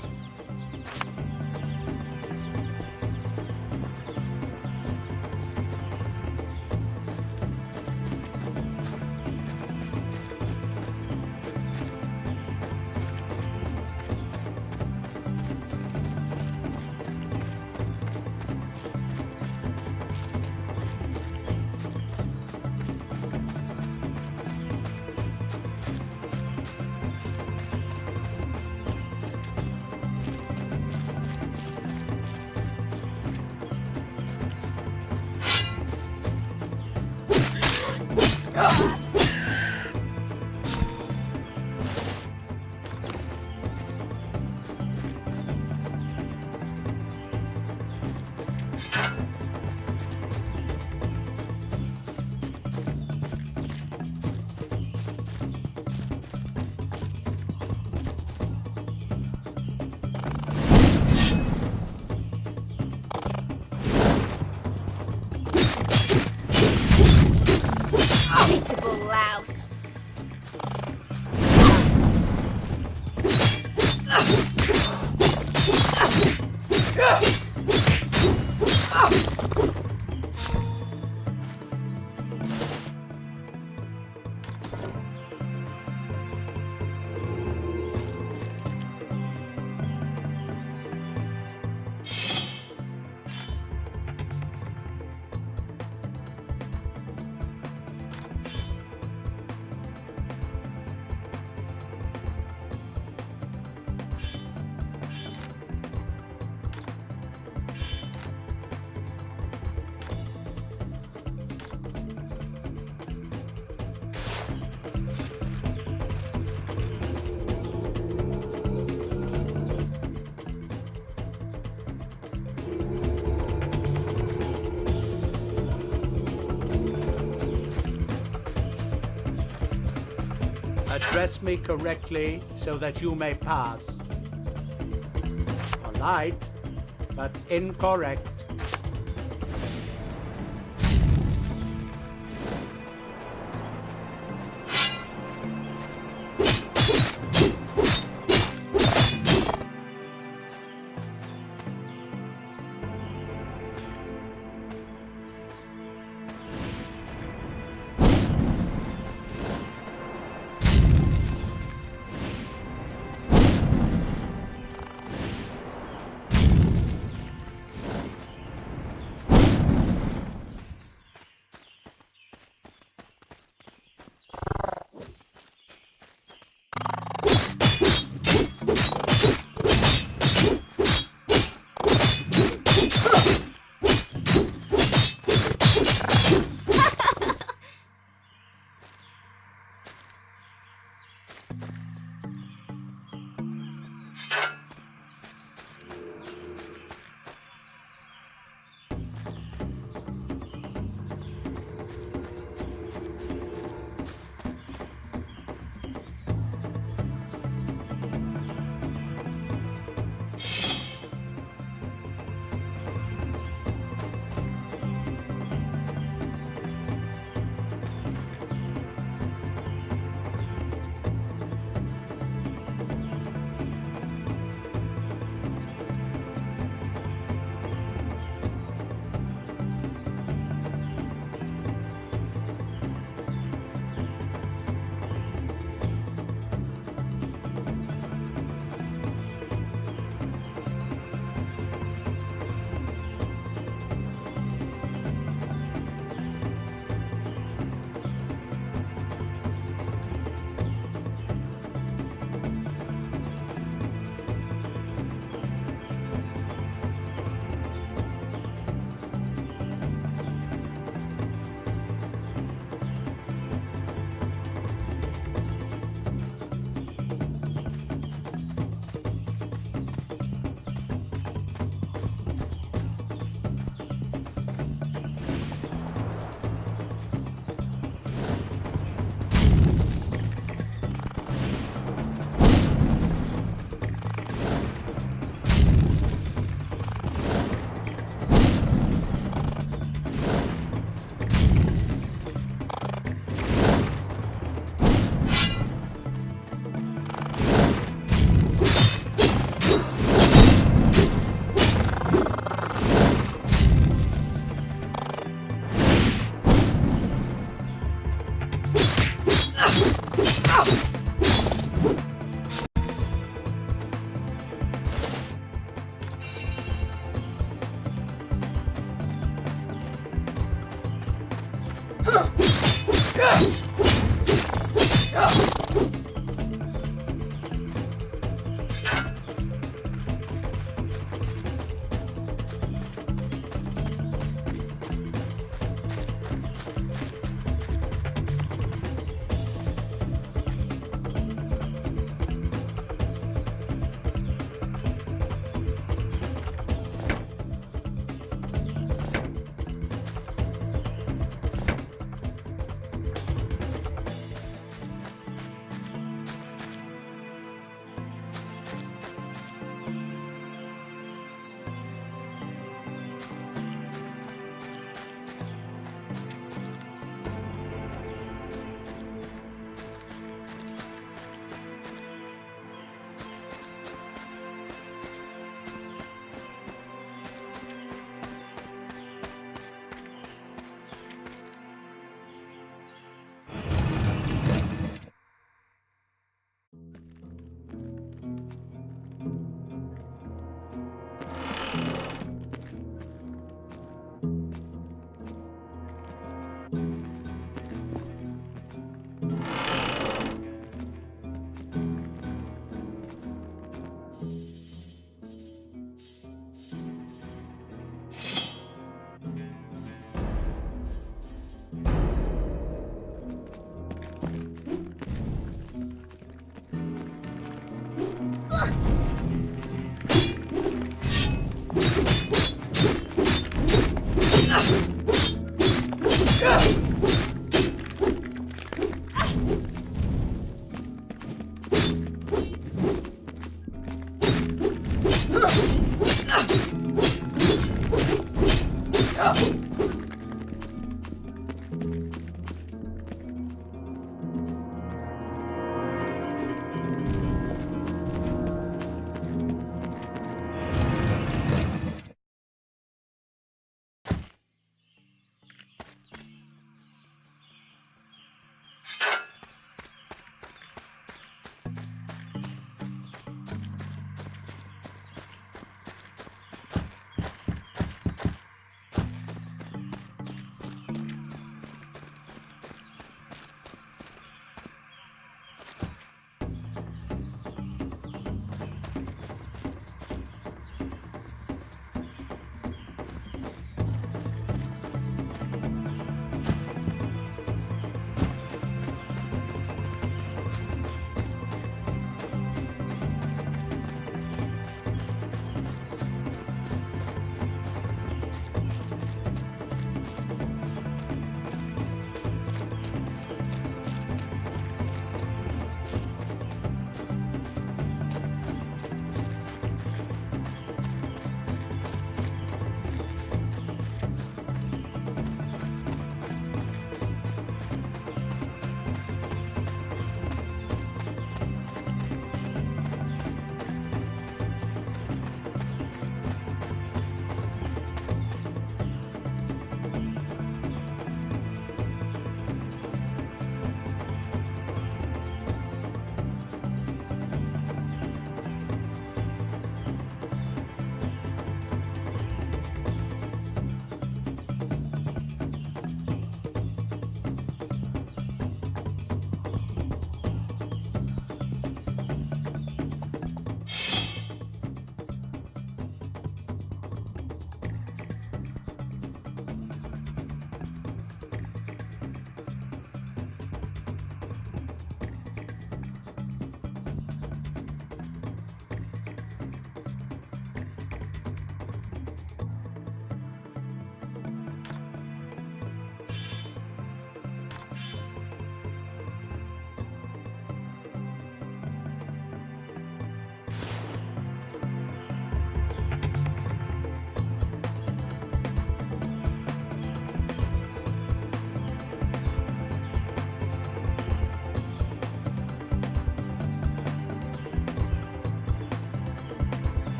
Address me correctly so that you may pass. Polite, but incorrect.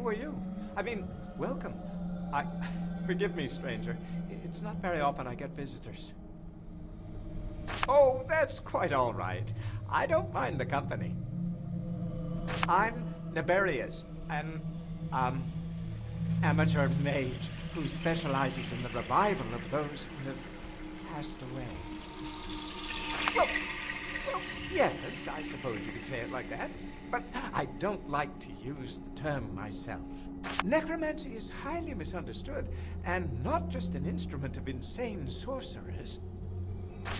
Who are you? I mean, welcome. Forgive me, stranger. It's not very often I get visitors. Oh, that's quite all right. I don't mind the company. I'm Niberius, an, amateur mage who specializes in the revival of those who have passed away. Well, yes, I suppose you could say it like that, but I don't like to use the term myself. Necromancy is highly misunderstood, and not just an instrument of insane sorcerers.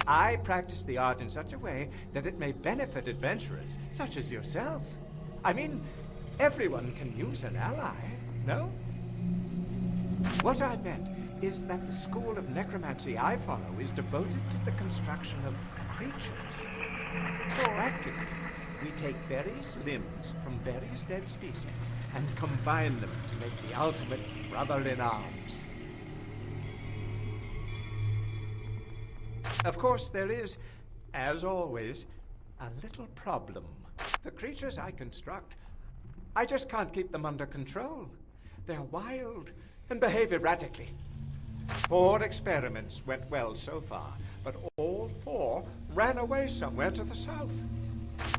I practice the art in such a way that it may benefit adventurers, such as yourself. I mean, everyone can use an ally, no? What I meant is that the school of necromancy I follow is devoted to the construction of creatures. Practically, we take various limbs from various dead species and combine them to make the ultimate brother-in-arms. Of course, there is, as always, a little problem. The creatures I construct, I just can't keep them under control. They're wild and behave erratically. 4 experiments went well so far, but all 4 ran away somewhere to the south.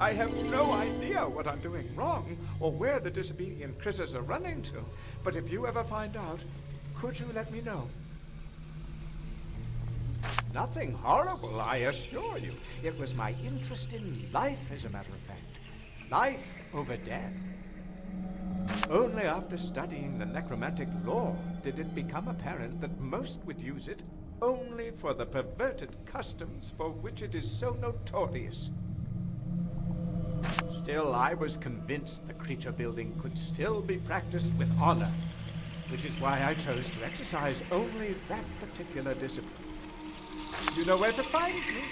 I have no idea what I'm doing wrong or where the disobedient critters are running to, but if you ever find out, could you let me know? Nothing horrible, I assure you. It was my interest in life, as a matter of fact. Life over death. Only after studying the necromantic lore did it become apparent that most would use it only for the perverted customs for which it is so notorious. Still, I was convinced the creature building could still be practiced with honor, which is why I chose to exercise only that particular discipline. You know where to find me.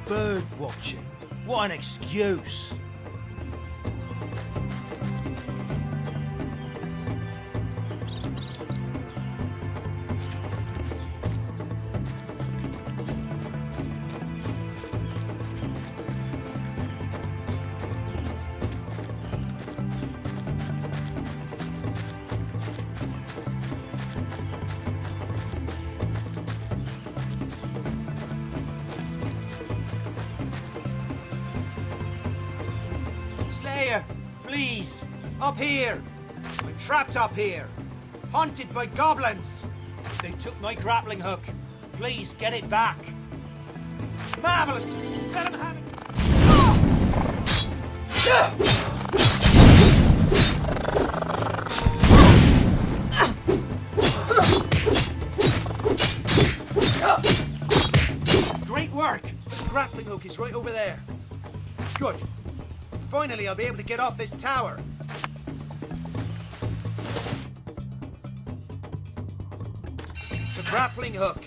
Bird watching. What an excuse. Please, up here. I'm trapped up here. Haunted by goblins. They took my grappling hook. Please get it back. Marvelous. Let them have it. Great hook is right over there. Good. Finally, I'll be able to get off this tower. The grappling hook.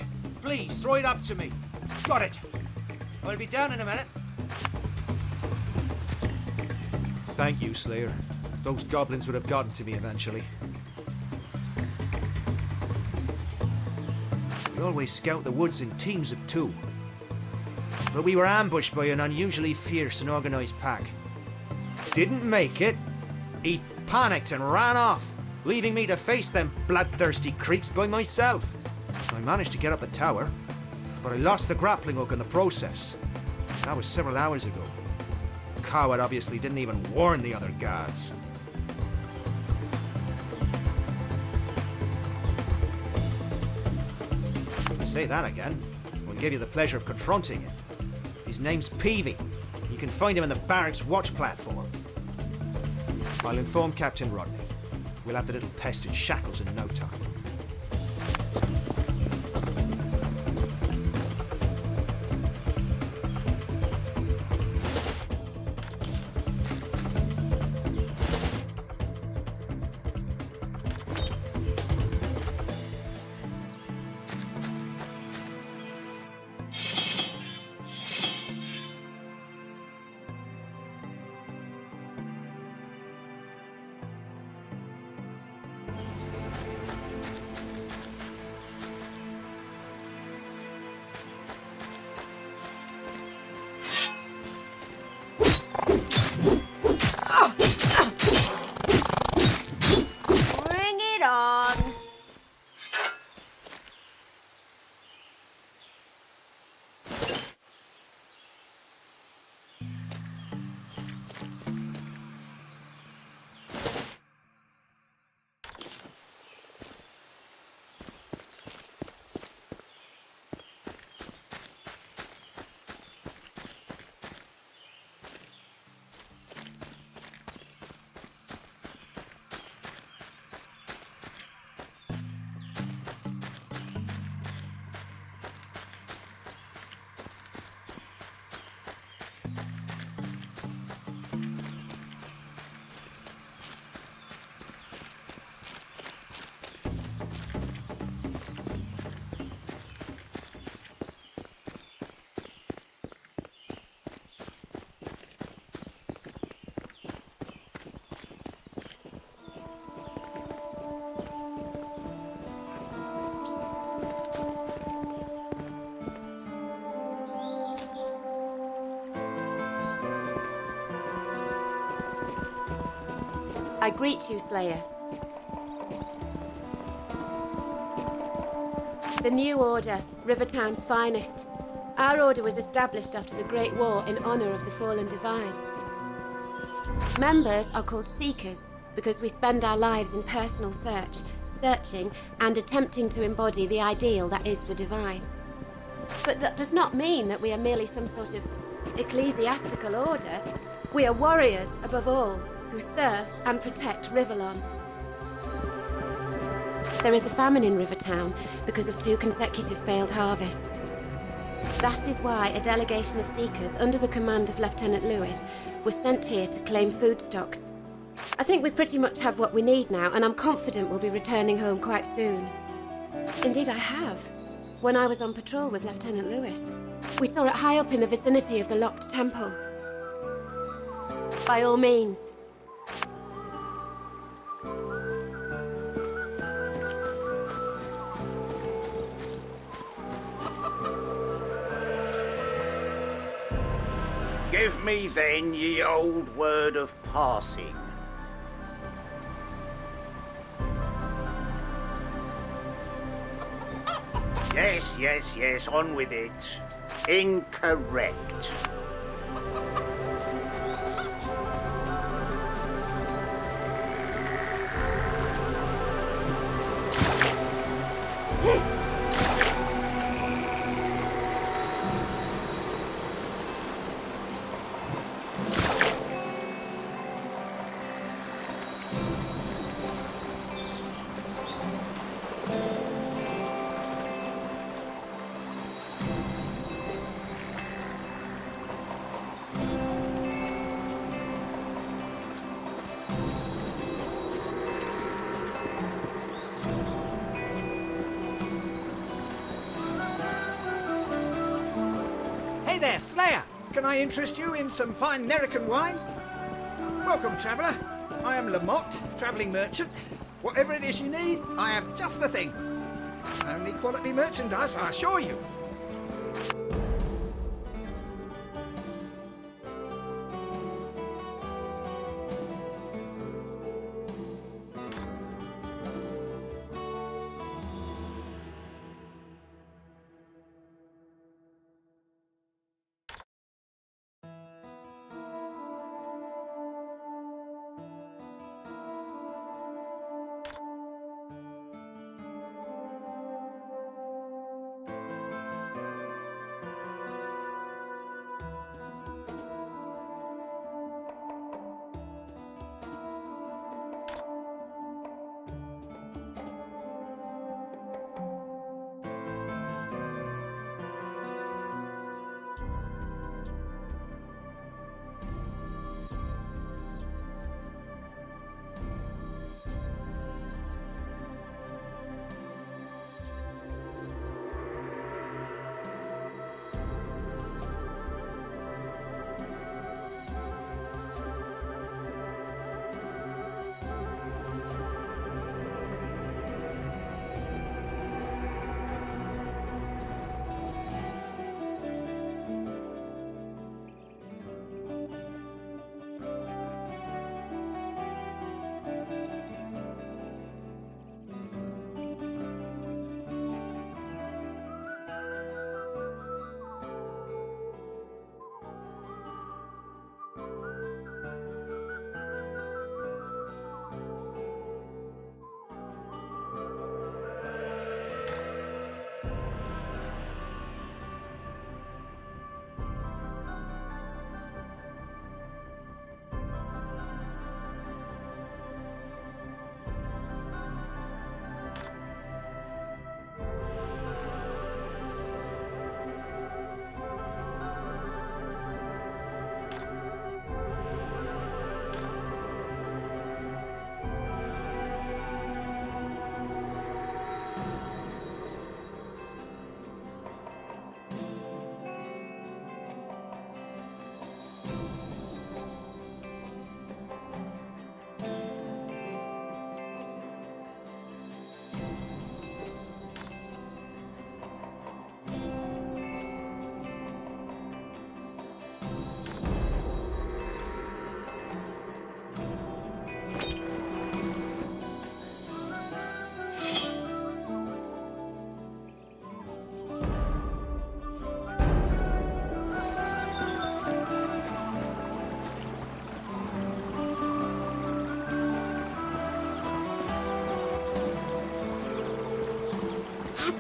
Please, throw it up to me. Got it. I'll be down in a minute. Thank you, Slayer. Those goblins would have gotten to me eventually. We always scout the woods in teams of 2. But we were ambushed by an unusually fierce and organized pack. Didn't make it. He panicked and ran off, leaving me to face them bloodthirsty creeps by myself. I managed to get up the tower, but I lost the grappling hook in the process. That was several hours ago. Coward obviously didn't even warn the other guards. I say that again, I'll give you the pleasure of confronting him. His name's Peavy. You can find him in the barracks watch platform. I'll inform Captain Rodney. We'll have the little pest in shackles in no time. I greet you, Slayer. The New Order, Rivertown's finest. Our order was established after the Great War in honor of the fallen divine. Members are called Seekers because we spend our lives in personal searching and attempting to embody the ideal that is the divine. But that does not mean that we are merely some sort of ecclesiastical order. We are warriors, above all, who serve and protect Riverlon. There is a famine in Rivertown because of 2 consecutive failed harvests. That is why a delegation of Seekers under the command of Lieutenant Lewis was sent here to claim food stocks. I think we pretty much have what we need now, and I'm confident we'll be returning home quite soon. Indeed, I have. When I was on patrol with Lieutenant Lewis, we saw it high up in the vicinity of the locked temple. By all means. Give me then ye old word of passing. Yes, on with it. Incorrect. there, Slayer! Can I interest you in some fine American wine? Welcome, traveller. I am Lamotte, travelling merchant. Whatever it is you need, I have just the thing. Only quality merchandise, I assure you.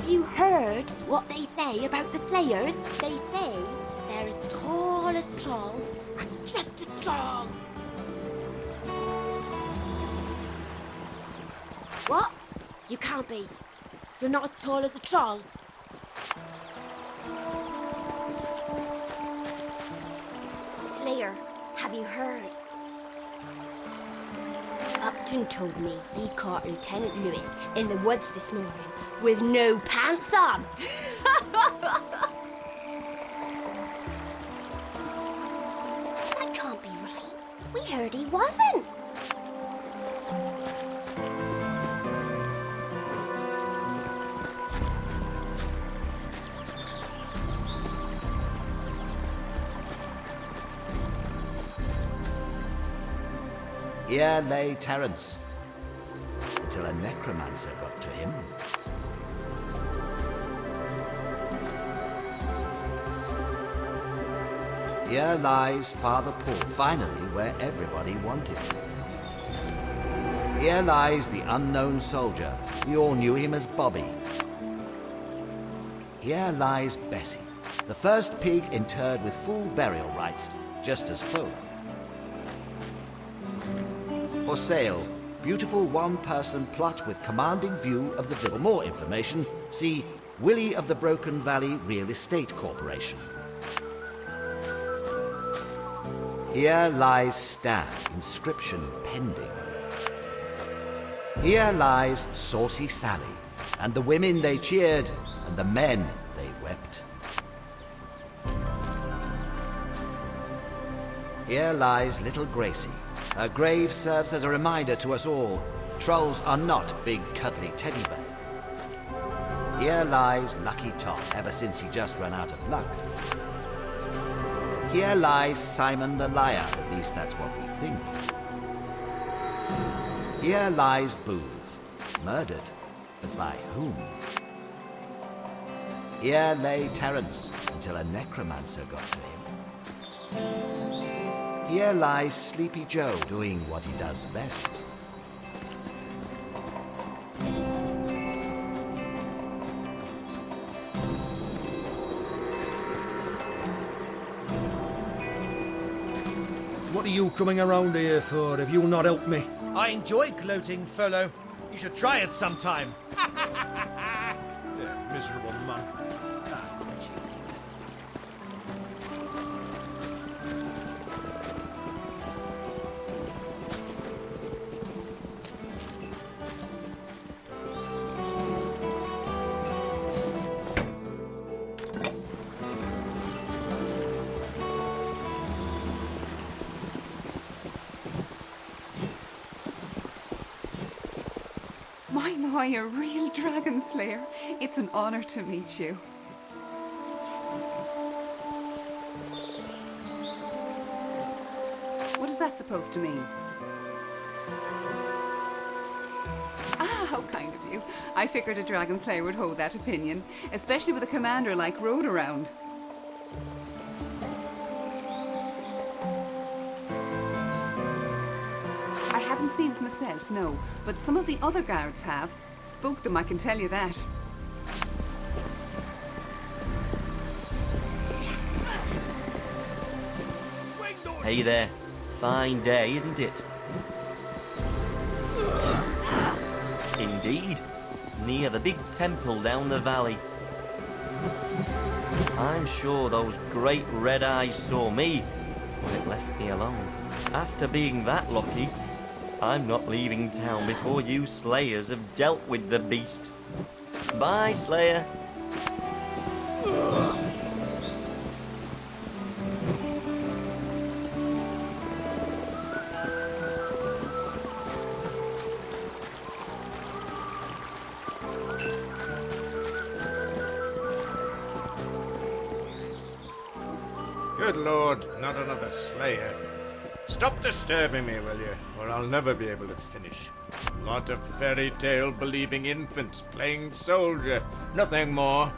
You heard what they say about the Slayers? They say they're as tall as trolls and just as strong. What? You can't be. You're not as tall as a troll. Slayer, have you heard? Upton told me he caught Lieutenant Lewis in the woods this morning with no pants on. That can't be right. We heard he wasn't. Here lay Terence, until a necromancer got to him. Here lies Father Paul, finally where everybody wanted him. Here lies the unknown soldier. We all knew him as Bobby. Here lies Bessie, the first pig interred with full burial rites, just as Fola. For sale, beautiful one-person plot with commanding view of the village. For more information, see Willie of the Broken Valley Real Estate Corporation. Here lies Stan, inscription pending. Here lies Saucy Sally, and the women they cheered, and the men they wept. Here lies little Gracie. Her grave serves as a reminder to us all. Trolls are not big, cuddly teddy bears. Here lies Lucky Tom, ever since he just ran out of luck. Here lies Simon the Liar, at least that's what we think. Here lies Booth, murdered, but by whom? Here lay Terence, until a necromancer got to him. Here lies Sleepy Joe, doing what he does best. What are you coming around here for? Have you not helped me? I enjoy gloating, Furlough. You should try it sometime. Yeah, miserable man. My, a real dragon slayer. It's an honor to meet you. What is that supposed to mean? Ah, how kind of you. I figured a dragon slayer would hold that opinion, especially with a commander like Rode around. I haven't seen it myself, no, but some of the other guards have. Spooked them, I can tell you that. Hey there. Fine day, isn't it? Indeed. Near the big temple down the valley. I'm sure those great red eyes saw me, but it left me alone. After being that lucky, I'm not leaving town before you Slayers have dealt with the beast. Bye, Slayer. Good Lord, not another Slayer. Stop disturbing me, will you, or I'll never be able to finish. A lot of fairy tale believing infants playing soldier, nothing more.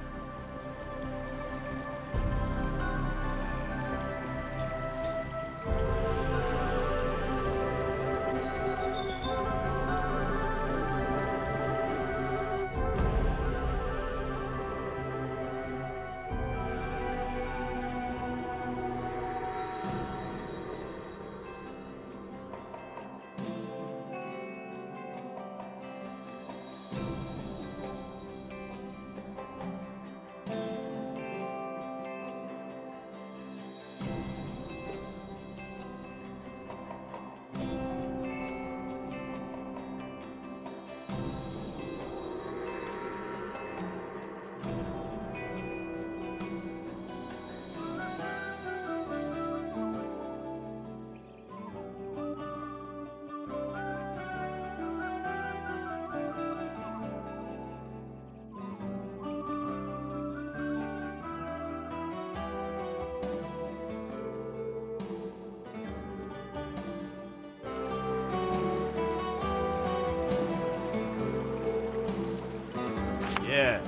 Yeah,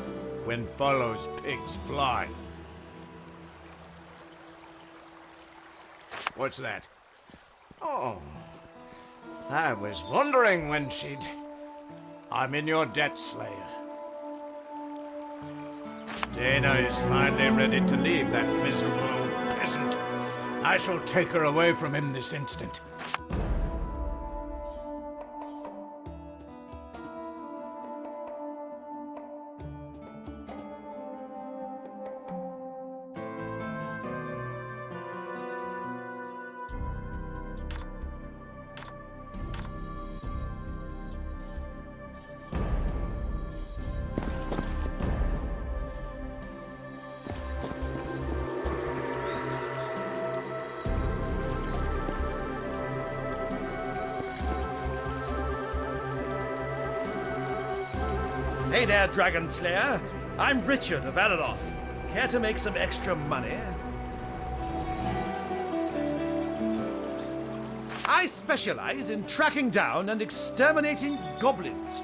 when follows pigs fly. What's that? Oh, I was wondering when she'd... I'm in your debt, Slayer. Dana is finally ready to leave that miserable old peasant. I shall take her away from him this instant. Hey there, Dragon Slayer. I'm Richard of Alaroth. Care to make some extra money? I specialize in tracking down and exterminating goblins.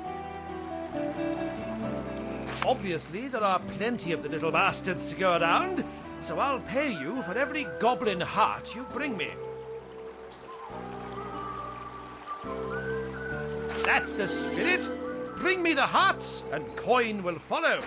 Obviously, there are plenty of the little bastards to go around, so I'll pay you for every goblin heart you bring me. That's the spirit. Bring me the hearts, and coin will follow.